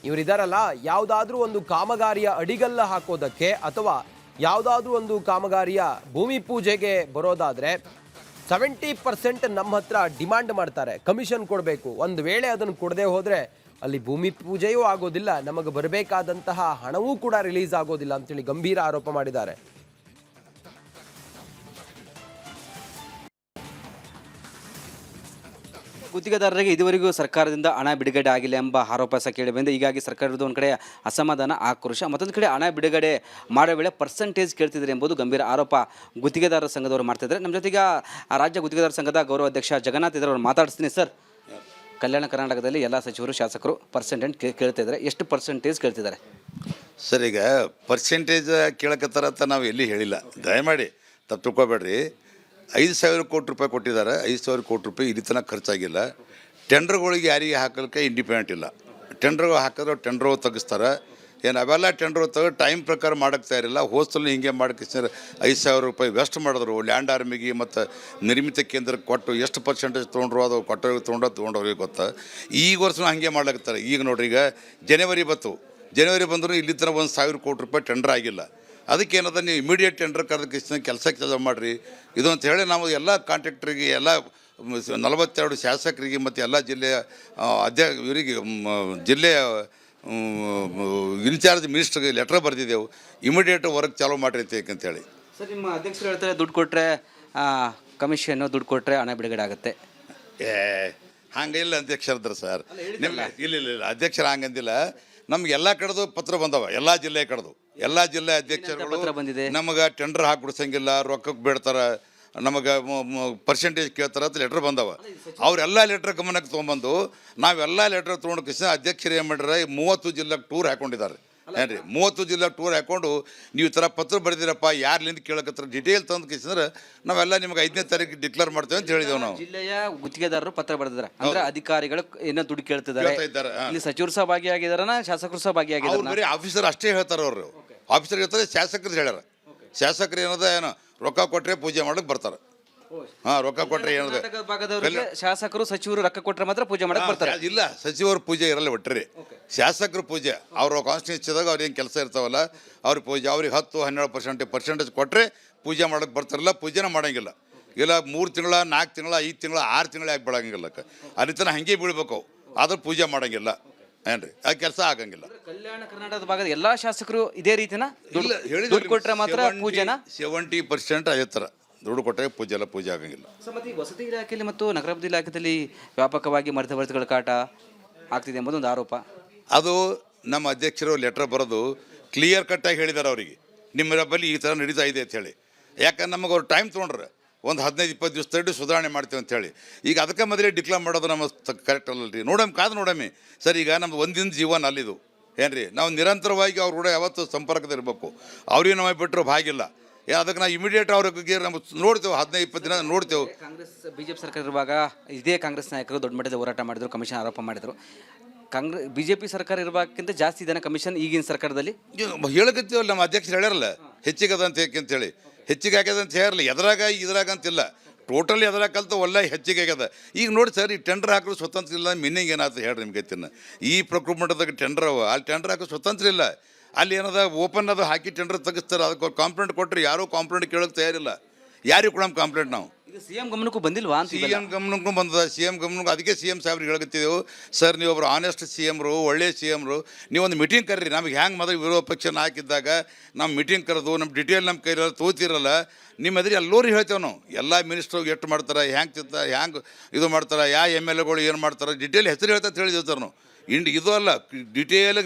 ಇವರಿದ್ದಾರಲ್ಲ, ಯಾವುದಾದ್ರೂ ಒಂದು ಕಾಮಗಾರಿಯ ಅಡಿಗಲ್ಲ ಹಾಕೋದಕ್ಕೆ ಅಥವಾ ಯಾವುದಾದ್ರೂ ಒಂದು ಕಾಮಗಾರಿಯ ಭೂಮಿ ಪೂಜೆಗೆ ಬರೋದಾದ್ರೆ 70% ನಮ್ಮ ಹತ್ರ ಡಿಮಾಂಡ್ ಮಾಡ್ತಾರೆ, ಕಮಿಷನ್ ಕೊಡಬೇಕು. ಒಂದು ವೇಳೆ ಅದನ್ನು ಕೊಡದೆ ಹೋದರೆ ಅಲ್ಲಿ ಭೂಮಿ ಪೂಜೆಯೂ ಆಗೋದಿಲ್ಲ, ನಮಗೆ ಬರಬೇಕಾದಂತಹ ಹಣವೂ ಕೂಡ ರಿಲೀಸ್ ಆಗೋದಿಲ್ಲ ಅಂತೇಳಿ ಗಂಭೀರ ಆರೋಪ ಮಾಡಿದ್ದಾರೆ. ಗುತ್ತಿಗೆದಾರರಿಗೆ ಇದುವರೆಗೂ ಸರ್ಕಾರದಿಂದ ಹಣ ಬಿಡುಗಡೆ ಆಗಿಲ್ಲ ಎಂಬ ಆರೋಪ ಸಹ ಕೇಳಿಬಂದಿದೆ. ಹೀಗಾಗಿ ಸರ್ಕಾರದ ಒಂದು ಕಡೆ ಅಸಮಾಧಾನ, ಆಕ್ರೋಶ, ಮತ್ತೊಂದು ಕಡೆ ಹಣ ಬಿಡುಗಡೆ ಮಾಡೋ ವೇಳೆ ಪರ್ಸೆಂಟೇಜ್ ಕೇಳ್ತಿದ್ದಾರೆ ಎಂಬುದು ಗಂಭೀರ ಆರೋಪ ಗುತ್ತಿಗೆದಾರರ ಸಂಘದವರು ಮಾಡ್ತಿದ್ದಾರೆ. ನಮ್ಮ ಜೊತೆಗೆ ರಾಜ್ಯ ಗುತ್ತಿಗೆದಾರ ಸಂಘದ ಗೌರವಾಧ್ಯಕ್ಷ ಜಗನ್ನಾಥ್ ಇದ್ರವ್ರು ಮಾತಾಡಿಸ್ತೀನಿ. ಸರ್, ಕಲ್ಯಾಣ ಕರ್ನಾಟಕದಲ್ಲಿ ಎಲ್ಲ ಸಚಿವರು ಶಾಸಕರು ಪರ್ಸೆಂಟೇಜ್ ಕೇಳ್ತಿದ್ದಾರೆ, ಎಷ್ಟು ಪರ್ಸೆಂಟೇಜ್ ಕೇಳ್ತಿದ್ದಾರೆ? ಸರ್, ಈಗ ಪರ್ಸೆಂಟೇಜ್ ಕೇಳಕತ್ತಾರ ಅಂತ ನಾವು ಎಲ್ಲಿ ಹೇಳಿಲ್ಲ, ದಯಮಾಡಿ ತಪ್ಪು ತಿಳ್ಕೊಬೇಡ್ರಿ. 5,000 ಕೋಟಿ ರೂಪಾಯಿ ಕೊಟ್ಟಿದ್ದಾರೆ. 5,000 ಕೋಟಿ ರೂಪಾಯಿ ಇಲ್ಲಿ ತನಕ ಖರ್ಚಾಗಿಲ್ಲ. ಟೆಂಡರ್ಗಳಿಗೆ ಯಾರಿಗೆ ಹಾಕಲಿಕ್ಕೆ ಇಂಡಿಪೆಂಡೆಂಟ್ ಇಲ್ಲ. ಟೆಂಡರ್ಗಳು ಹಾಕಿದ್ರೆ ಟೆಂಡರ್ ತೆಗಿಸ್ತಾರೆ. ಏನು ಅವೆಲ್ಲ ಟೆಂಡರ್ ತೆಗೆದು ಟೈಮ್ ಪ್ರಕಾರ ಮಾಡೋಕ್ಕೆ ತಯಾರಿಲ್ಲ. ಹೋಸ್ಟೆಲ್ ಹಿಂಗೆ ಮಾಡೋಕ್ಕೆ 5,000 ರೂಪಾಯಿ ವೆಸ್ಟ್ ಮಾಡಿದ್ರು. ಲ್ಯಾಂಡ್ ಆರ್ಮಿಗೆ ಮತ್ತು ನಿರ್ಮಿತ ಕೇಂದ್ರಕ್ಕೆ ಕೊಟ್ಟು ಎಷ್ಟು ಪರ್ಸೆಂಟೇಜ್ ತೊಗೊಂಡ್ರು ಅದು ತೊಗೊಂಡವ್ರಿಗೆ ಗೊತ್ತಾ. ಈಗ ವರ್ಷನೂ ಹಾಗೆ ಮಾಡ್ಲಾಗ್ತಾರೆ. ಈಗ ನೋಡ್ರಿ, ಈಗ ಜನವರಿ ಬಂದರೂ ಇಲ್ಲಿ ತನಕ 1,000 ಕೋಟಿ ರೂಪಾಯಿ ಟೆಂಡರ್ ಆಗಿಲ್ಲ. ಅದಕ್ಕೇನದ ನೀವು ಇಮಿಡಿಯೇಟ್ ಟೆಂಡರ್ ಕರೆದಕ್ಕೆ ಕೆಲಸ ಮಾಡಿರಿ ಇದು ಅಂತ ಹೇಳಿ ನಾವು ಎಲ್ಲ ಕಾಂಟ್ರಾಕ್ಟ್ರಿಗೆ, ಎಲ್ಲ 42 ಶಾಸಕರಿಗೆ ಮತ್ತು ಎಲ್ಲ ಜಿಲ್ಲೆಯ ಇವರಿಗೆ ಜಿಲ್ಲೆಯ ಇನ್ಚಾರ್ಜ್ ಮಿನಿಸ್ಟ್ರಿಗೆ ಲೆಟ್ರ್ ಬರೆದಿದ್ದೆವು, ಇಮಿಡಿಯೇಟ್ ವರ್ಕ್ ಚಾಲೂ ಮಾಡಿರಿ ಅಂತೇಳಿ. ಸರ್, ನಿಮ್ಮ ಅಧ್ಯಕ್ಷರು ಹೇಳ್ತಾರೆ ದುಡ್ಡು ಕೊಟ್ಟರೆ ಕಮಿಷನ್ನು, ದುಡ್ಡು ಕೊಟ್ಟರೆ ಹಣ ಬಿಡುಗಡೆ ಆಗುತ್ತೆ. ಹಂಗಿಲ್ಲ ಅಧ್ಯಕ್ಷರದ್ರ ಸರ್, ಇಲ್ಲ ಅಧ್ಯಕ್ಷರು ಹಂಗಂದಿಲ್ಲ. ನಮ್ಗೆ ಎಲ್ಲ ಕಡೆದು ಪತ್ರ ಬಂದವ, ಎಲ್ಲ ಜಿಲ್ಲೆ ಕಡೆದು, ಎಲ್ಲ ಜಿಲ್ಲೆ ಅಧ್ಯಕ್ಷರುಗಳು ನಮಗೆ ಟೆಂಡರ್ ಹಾಕ್ಬಿಡ್ಸಂಗಿಲ್ಲ, ರೊಕ್ಕಕ್ಕೆ ಬೇಡ್ತಾರೆ, ನಮಗೆ ಪರ್ಸೆಂಟೇಜ್ ಕೇಳ್ತಾರೆ ಅಂತ ಲೆಟ್ರ್ ಬಂದವ. ಅವರೆಲ್ಲ ಲೆಟ್ರ್ ಗಮನಕ್ಕೆ ತೊಗೊಂಬಂದು ನಾವೆಲ್ಲ ಲೆಟ್ರ್ ತೊಗೊಂಡು ಕಿಸ ಅಧ್ಯಕ್ಷರು ಏನು ಮಾಡಿದ್ರೆ 30 ಜಿಲ್ಲೆಗೆ ಟೂರ್ ಹಾಕೊಂಡಿದ್ದಾರೆ. ಏನ್ರಿ 30 ಜಿಲ್ಲೆಗೆ ಟೂರ್ ಹಾಕೊಂಡು ನೀವು ಈ ಥರ ಪತ್ರ ಬರೆದಿರಪ್ಪ, ಯಾರ್ಲಿಂದ ಕೇಳಕತ್ರ ಡೀಟೇಲ್ ತಂದು ಕಿಸಿದ್ರೆ ನಾವೆಲ್ಲ ನಿಮ್ಗೆ 5ನೇ ತಾರೀಕು ಡಿಕ್ಲೇರ್ ಮಾಡ್ತೇವೆ ಅಂತ ಹೇಳಿದೆವು ನಾವು. ಜಿಲ್ಲೆಯ ಗುತ್ತಿಗೆದಾರರು ಪತ್ರ ಬರೆದಿದ್ದಾರೆ, ಅಂದ್ರೆ ಅಧಿಕಾರಿಗಳು ಏನೋ ದುಡ್ಡು ಕೇಳ್ತಿದ್ದಾರೆ. ಇಲ್ಲಿ ಸಚಿವರು ಸಹ ಭಾಗಿಯಾಗಿದಾರನ, ಶಾಸಕರು ಸಹ ಭಾಗಿಯಾಗಿದ್ದಾರೆ. ಬರೀ ಆಫೀಸರ್ ಅಷ್ಟೇ ಹೇಳ್ತಾರೆ, ಅವರು ಆಫೀಸರ್ ಹೇಳ್ತಾರೆ, ಶಾಸಕರು ಹೇಳ್ಯಾರ. ಶಾಸಕರು ಏನದ ರೊಕ್ಕ ಕೊಟ್ಟರೆ ಪೂಜೆ ಮಾಡಕ್ಕೆ ಬರ್ತಾರೆ. ರೊಕ್ಕ ಕೊಟ್ಟರೆ ಏನದ ಶಾಸಕರು ಸಚಿವರು ರೊಕ್ಕ ಕೊಟ್ಟರೆ ಮಾತ್ರ ಪೂಜೆ ಮಾಡಕ್ಕೆ ಬರ್ತಾರೆ. ಇಲ್ಲ, ಸಚಿವರು ಪೂಜೆ ಇರಲ್ಲ ಒಟ್ಟರೆ, ಶಾಸಕರು ಪೂಜೆ. ಅವ್ರ ಕಾನ್ಸ್ಟಿಟ್ಯೂನ್ಸಿದಾಗ ಅವ್ರೇನು ಕೆಲಸ ಇರ್ತಾವಲ್ಲ ಅವ್ರಿಗೆ ಪೂಜೆ, ಅವ್ರಿಗೆ 10-12% ಪರ್ಸೆಂಟೇಜ್ ಕೊಟ್ಟರೆ ಪೂಜೆ ಮಾಡಕ್ಕೆ ಬರ್ತಾರಲ್ಲ, ಪೂಜೆನ ಮಾಡೋಂಗಿಲ್ಲ. ಇಲ್ಲ 3 ತಿಂಗಳ 4 ತಿಂಗಳ 5 ತಿಂಗಳ 6 ತಿಂಗಳ ಯಾಕೆ ಬಿಡೋಂಗಿಲ್ಲ, ಅಲ್ಲಿ ತನಕ ಹಂಗೆ ಬೀಳ್ಬೇಕು, ಆದ್ರೆ ಪೂಜೆ ಮಾಡೋಂಗಿಲ್ಲ. ಏನ್ರಿ ಆ ಕೆಲಸ ಆಗಂಗಿಲ್ಲ. ಕಲ್ಯಾಣ ಕರ್ನಾಟಕದ ಭಾಗದ ಎಲ್ಲಾ ಶಾಸಕರು ಇದೇ ರೀತಿನ ದುಡ್ಡು ಕೊಟ್ಟರೆ ಮಾತ್ರ ಪೂಜೆನ 70% ಅದೇ ಥರ ದುಡ್ಡು ಕೊಟ್ಟರೆ ಪೂಜೆ ಆಗಂಗಿಲ್ಲ. ಮತ್ತೆ ವಸತಿ ಇಲಾಖೆಯಲ್ಲಿ ಮತ್ತು ನಗರಾಭಿವೃದ್ಧಿ ಇಲಾಖೆಯಲ್ಲಿ ವ್ಯಾಪಕವಾಗಿ ಮಧ್ಯವರ್ತಿಗಳ ಕಾಟ ಆಗ್ತಿದೆ ಎಂಬುದು ಒಂದು ಆರೋಪ. ಅದು ನಮ್ಮ ಅಧ್ಯಕ್ಷರು ಲೆಟ್ರ್ ಬರೋದು ಕ್ಲಿಯರ್ ಕಟ್ಟಾಗಿ ಹೇಳಿದ್ದಾರೆ ಅವರಿಗೆ, ನಿಮ್ಮ ಬಳಿ ಈ ಥರ ನಡೀತಾ ಇದೆ ಅಂತ ಹೇಳಿ. ಯಾಕಂದ್ರೆ ನಮಗೆ ಅವ್ರು ಟೈಮ್ ತೊಗೊಂಡ್ರೆ ಒಂದು 15-20 ದಿವಸ ತಡ್ಡಿ ಸುಧಾರಣೆ ಮಾಡ್ತೀವಿ ಅಂತೇಳಿ. ಈಗ ಅದಕ್ಕೆ ಮೊದಲೇ ಡಿಕ್ಲೇರ್ ಮಾಡೋದು ನಮ್ಮ ಕರೆಕ್ಟ್ ಅಲ್ಲರಿ. ನೋಡಮ್ಮಿ ಸರ್, ಈಗ ನಮ್ಮ ಒಂದಿನ ಜೀವನ ಅಲ್ಲಿದು ಏನ್ರಿ, ನಾವು ನಿರಂತರವಾಗಿ ಅವ್ರ ಕೂಡ ಯಾವತ್ತು ಸಂಪರ್ಕದಲ್ಲಿರಬೇಕು. ಅವ್ರಿಗೆ ನಾವು ಬಿಟ್ಟರು ಭಾಗಿಲ್ಲ. ಅದಕ್ಕೆ ನಾವು ಇಮಿಡಿಯೇಟ್ ಅವ್ರಿಗೆ ನಾವು ನೋಡ್ತೇವೆ, 15-20 ದಿನ ನೋಡ್ತೇವೆ. ಕಾಂಗ್ರೆಸ್ ಬಿಜೆಪಿ ಸರ್ಕಾರ ಇರುವಾಗ ಇದೇ ಕಾಂಗ್ರೆಸ್ ನಾಯಕರು ದೊಡ್ಡ ಮಟ್ಟದ ಹೋರಾಟ ಮಾಡಿದ್ರು, ಕಮಿಷನ್ ಆರೋಪ ಮಾಡಿದರು. ಬಿಜೆಪಿ ಸರ್ಕಾರ ಇರಬೇಕಿಂತ ಜಾಸ್ತಿ ಇದನ್ನ ಕಮಿಷನ್ ಈಗಿನ ಸರ್ಕಾರದಲ್ಲಿ ಹೇಳಕತ್ತೀವಲ್ಲ, ನಮ್ಮ ಅಧ್ಯಕ್ಷರು ಹೇಳ್ಯಾರಲ್ಲ ಹೆಚ್ಚಿಗೆ ಅದ ಅಂತೇಳಿ. ಹೆಚ್ಚಿಗೆ ಆಗ್ಯದ ಅಂತ ಹೇಳಿರಲ್ಲ, ಇದ್ರಾಗ ಅಂತಿಲ್ಲ, ಟೋಟಲಿ ಎದ್ರಾಗ ಕಲ್ತು ಒಳ್ಳೆ ಹೆಚ್ಚಿಗೆ ಆಗ್ಯದ. ಈಗ ನೋಡಿ ಸರ್, ಈ ಟೆಂಡರ್ ಹಾಕೋದು ಸ್ವತಂತ್ರ ಇಲ್ಲ, ಮೀನಿಂಗ್ ಏನಾಯ್ತು ಹೇಳ್ರಿ ನಿಮ್ಗೆ ತಿನ್ನ. ಈ ಪ್ರೊಕ್ಯೂರ್ಮೆಂಟ್ದಾಗ ಟೆಂಡರ್ ಅವ, ಅಲ್ಲಿ ಟೆಂಡರ್ ಹಾಕೋ ಸ್ವತಂತ್ರ ಇಲ್ಲ. ಅಲ್ಲಿ ಏನದ ಓಪನ್ ಅದು ಹಾಕಿ ಟೆಂಡರ್ ತೆಗಿಸ್ತಾರೆ, ಅದಕ್ಕೆ ಕಾಂಪ್ಲೇಂಟ್ ಕೊಟ್ಟರೆ ಯಾರೂ ಕಾಂಪ್ಲೇಂಟ್ ಕೇಳೋಕ್ಕೆ ತಯಾರಿಲ್ಲ. ಯಾರಿಗೆ ಕೊಡೋಣ ಕಾಂಪ್ಲೇಂಟ್ ನಾವು? ಸಿಎಂ ಗಮನಕ್ಕೂ ಬಂದಿಲ್ವಾ? ಸಿಎಂ ಗಮನಕ್ಕೂ ಬಂದದ, ಸಿಎಂ ಗಮನಕ್ಕೂ. ಅದಕ್ಕೆ ಸಿಎಂ ಸಾಹೇಬ್ರಿಗೆ ಹೇಳ್ತಿದ್ದೆವು, ಸರ್ ನೀವು ಒಬ್ಬರು ಆನೆಸ್ಟ್ ಸಿಎಮ್ರು, ಒಳ್ಳೆ ಸಿಎಮ್ರು, ನೀವೊಂದು ಮೀಟಿಂಗ್ ಕರ್ರಿ. ನಮಗೆ ಹ್ಯಾಂಗೆ ಮೊದಲು ವಿರೋಧ ಪಕ್ಷ ಹಾಕಿದ್ದಾಗ ನಮ್ಮ ಮೀಟಿಂಗ್ ಕರೆದು ನಮ್ಮ ಡಿಟೇಲ್ ನಮ್ಮ ಕೈಯಲ್ಲಿ ತೋತಿರಲ್ಲ, ನಿಮ್ಮ ಎದುರು ಎಲ್ಲರೂ ಹೇಳ್ತೇವೆ ನಾವು. ಎಲ್ಲ ಮಿನಿಸ್ಟ್ರು ಎಷ್ಟು ಮಾಡ್ತಾರೆ, ಹ್ಯಾಂಗೆ ಇದು ಮಾಡ್ತಾರೆ, ಯಾವ MLAಗಳು ಏನು ಮಾಡ್ತಾರೆ, ಡಿಟೇಲ್ ಹೆಸರು ಹೇಳ್ತಾ ಹೇಳಿದೇವೆ ಸರ್ ನಾವು. ಇದು ಅಲ್ಲ, ಡಿಟೇಲ್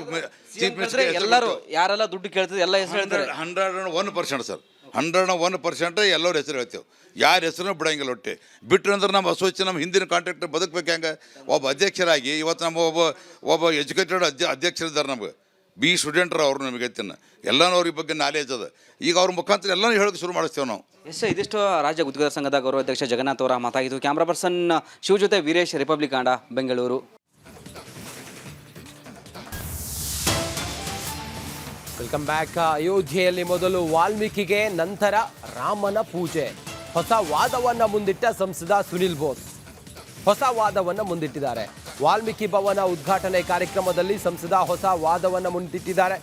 ಚೀಫ್ ಮಿನಿಸ್ಟರ್ ಎಲ್ಲರೂ ಯಾರೆಲ್ಲ ದುಡ್ಡು ಕೇಳ್ತದೆ ಎಲ್ಲ ಹೆಸರು ಹೇಳ್ತಾರೆ. 101% ಸರ್, 101% ಎಲ್ಲರ ಹೆಸರು ಹೇಳ್ತೇವೆ. ಯಾರ ಹೆಸರು ಬಿಡಂಗಿಲ್ಲ. ಒಟ್ಟೆ ಬಿಟ್ಟರು ಅಂದ್ರೆ ನಮ್ಮ ಅಸೋಸಿಯೇಷನ್, ನಮ್ಮ ಹಿಂದಿನ ಕಾಂಟ್ರಾಕ್ಟರ್ ಬದುಕಬೇಕು. ಹೆಂಗೆ ಒಬ್ಬ ಅಧ್ಯಕ್ಷರಾಗಿ ಇವತ್ತು ನಮ್ಮ ಒಬ್ಬ ಎಜುಕೇಟೆಡ್ ಅಧ್ಯಕ್ಷರಿದ್ದಾರೆ, ನಮಗೆ ಬಿ ಸ್ಟೂಡೆಂಟ್ರು ಅವರು, ನಮಗೆ ತಿನ್ನ ಎಲ್ಲನೂ ಅವ್ರ ಬಗ್ಗೆ ನಾಲೇಜ್ ಅದ. ಈಗ ಅವ್ರ ಮುಖಾಂತರ ಎಲ್ಲನೂ ಹೇಳೋಕೆ ಶುರು ಮಾಡಿಸ್ತೇವೆ ನಾವು. ಇದಿಷ್ಟು ರಾಜ್ಯ ಗುತ್ತಿಗೆದಾರ ಸಂಘದ ಗೌರವಾಧ್ಯಕ್ಷ ಜಗನ್ನಾಥ್ ಅವರ ಮಾತಾಗಿದ್ದು. ಕ್ಯಾಮ್ರಾ ಪರ್ಸನ್ ಶಿವ ಜೊತೆ ವೀರೇಶ್, ರಿಪಬ್ಲಿಕ್ ಕಾಂಡ, ಬೆಂಗಳೂರು. Welcome back. ಅಯೋಧ್ಯೆಯಲ್ಲಿ ಮೊದಲು ವಾಲ್ಮೀಕಿಗೆ, ನಂತರ ರಾಮನ ಪೂಜೆ. ಹೊಸ ವಾದವನ್ನ ಮುಂದಿಟ್ಟ ಸಂಸದ ಸುನಿಲ್ ಬೋಸ್ ಹೊಸ ವಾದವನ್ನ ಮುಂದಿಟ್ಟಿದ್ದಾರೆ. ವಾಲ್ಮೀಕಿ ಭವನ ಉದ್ಘಾಟನೆ ಕಾರ್ಯಕ್ರಮದಲ್ಲಿ ಸಂಸದ ಹೊಸ ವಾದವನ್ನ ಮುಂದಿಟ್ಟಿದ್ದಾರೆ.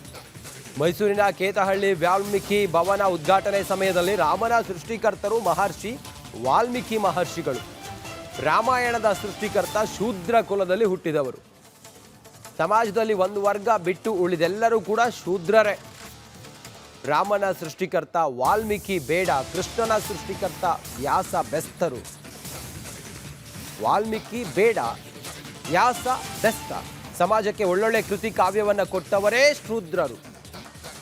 ಮೈಸೂರಿನ ಕೇತಹಳ್ಳಿ ವಾಲ್ಮೀಕಿ ಭವನ ಉದ್ಘಾಟನೆ ಸಮಯದಲ್ಲಿ ರಾಮನ ಸೃಷ್ಟಿಕರ್ತರು ಮಹರ್ಷಿ ವಾಲ್ಮೀಕಿ ಮಹರ್ಷಿಗಳು. ರಾಮಾಯಣದ ಸೃಷ್ಟಿಕರ್ತ ಶೂದ್ರ ಕುಲದಲ್ಲಿ ಹುಟ್ಟಿದವರು. ಸಮಾಜದಲ್ಲಿ ಒಂದು ವರ್ಗ ಬಿಟ್ಟು ಉಳಿದೆಲ್ಲರೂ ಕೂಡ ಶೂದ್ರರೇ. ರಾಮನ ಸೃಷ್ಟಿಕರ್ತ ವಾಲ್ಮೀಕಿ ಬೇಡ, ಕೃಷ್ಣನ ಸೃಷ್ಟಿಕರ್ತ ವ್ಯಾಸ ಬೆಸ್ತರು. ವಾಲ್ಮೀಕಿ ಬೇಡ, ವ್ಯಾಸ ಬೆಸ್ತ. ಸಮಾಜಕ್ಕೆ ಒಳ್ಳೊಳ್ಳೆ ಕೃತಿ ಕಾವ್ಯವನ್ನು ಕೊಟ್ಟವರೇ ಶೂದ್ರರು.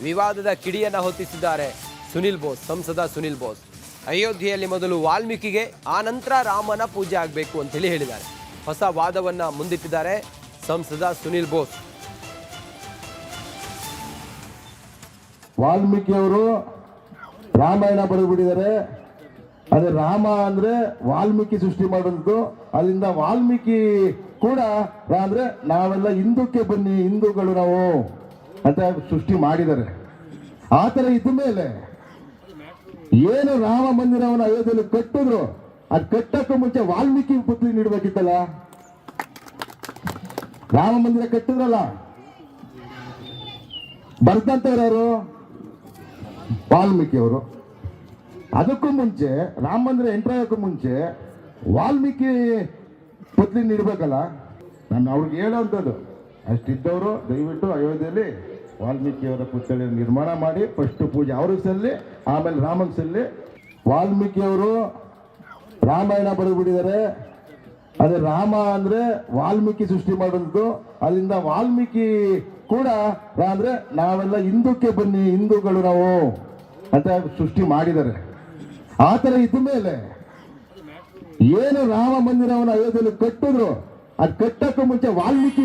ವಿವಾದದ ಕಿಡಿಯನ್ನು ಹೊತ್ತಿಸಿದ್ದಾರೆ ಸಂಸದ ಸುನಿಲ್ ಬೋಸ್. ಅಯೋಧ್ಯೆಯಲ್ಲಿ ಮೊದಲು ವಾಲ್ಮೀಕಿಗೆ, ಆ ನಂತರ ರಾಮನ ಪೂಜೆ ಆಗಬೇಕು ಅಂತೇಳಿ ಹೇಳಿದ್ದಾರೆ. ಹೊಸ ವಾದವನ್ನು ಮುಂದಿಟ್ಟಿದ್ದಾರೆ ಸಂಸದ ಸುನಿಲ್ ಬೋಸ್. ವಾಲ್ಮೀಕಿ ಅವರು ರಾಮಾಯಣ ಬರೆದ್ಬಿಟ್ಟಿದ್ದಾರೆ. ಅದೇ ರಾಮ ಅಂದ್ರೆ ವಾಲ್ಮೀಕಿ ಸೃಷ್ಟಿ ಮಾಡೋದು. ಅಲ್ಲಿಂದ ವಾಲ್ಮೀಕಿ ಕೂಡ ಅಂದ್ರೆ ನಾವೆಲ್ಲ ಹಿಂದೂಕ್ಕೆ ಬನ್ನಿ, ಹಿಂದೂಗಳು ನಾವು ಅಂತ ಸೃಷ್ಟಿ ಮಾಡಿದ್ದಾರೆ. ಆ ಥರ ಇದ್ದ ಮೇಲೆ ಏನು ರಾಮ ಮಂದಿರವನ್ನು ಅಯೋಧ್ಯೆಯಲ್ಲಿ ಕಟ್ಟಿದ್ರು, ಅದು ಕಟ್ಟಕ್ಕೂ ಮುಂಚೆ ವಾಲ್ಮೀಕಿ ಪುತ್ರಿ ನೀಡಬೇಕಿತ್ತಲ್ಲ. ರಾಮ ಮಂದಿರ ಕಟ್ಟಿದ್ರಲ್ಲ, ಬರ್ದಂತವ್ರು ವಾಲ್ಮೀಕಿ ಅವರು. ಅದಕ್ಕೂ ಮುಂಚೆ ರಾಮ ಮಂದಿರ ಎಂಟರ್ ಆಗೋಕ್ಕೂ ಮುಂಚೆ ವಾಲ್ಮೀಕಿ ಪುತ್ರಿ ನೀಡಬೇಕಲ್ಲ. ನಾನು ಅವ್ರಿಗೆ ಹೇಳೋವಂಥದ್ದು, ಅಷ್ಟಿದ್ದವರು ದಯವಿಟ್ಟು ಅಯೋಧ್ಯೆಯಲ್ಲಿ ವಾಲ್ಮೀಕಿಯವರ ಪುತ್ಥಳಿ ನಿರ್ಮಾಣ ಮಾಡಿ ಫಸ್ಟ್ ಪೂಜೆ ಅವ್ರಿಗೆ ಸಲ್ಲಿ, ಆಮೇಲೆ ರಾಮನ್ ಸಲ್ಲಿ. ವಾಲ್ಮೀಕಿಯವರು ರಾಮಾಯಣ ಬರೆದ್ಬಿಟ್ಟಿದ್ದಾರೆ. ಅದೇ ರಾಮ ಅಂದ್ರೆ ವಾಲ್ಮೀಕಿ ಸೃಷ್ಟಿ ಮಾಡೋದು. ಅಲ್ಲಿಂದ ವಾಲ್ಮೀಕಿ ಕೂಡ ಅಂದ್ರೆ ನಾವೆಲ್ಲ ಹಿಂದೂಕ್ಕೆ ಬನ್ನಿ, ಹಿಂದೂಗಳು ನಾವು ಅಂತ ಸೃಷ್ಟಿ ಮಾಡಿದ್ದಾರೆ. ಆ ಥರ ಇದ್ದ ಮೇಲೆ ಏನು ರಾಮ ಮಂದಿರವನ್ನು ಅಯೋಧ್ಯೆಯಲ್ಲಿ ಕಟ್ಟಿದ್ರು, ಅದು ಕಟ್ಟಕ್ಕೂ ಮುಂಚೆ ವಾಲ್ಮೀಕಿ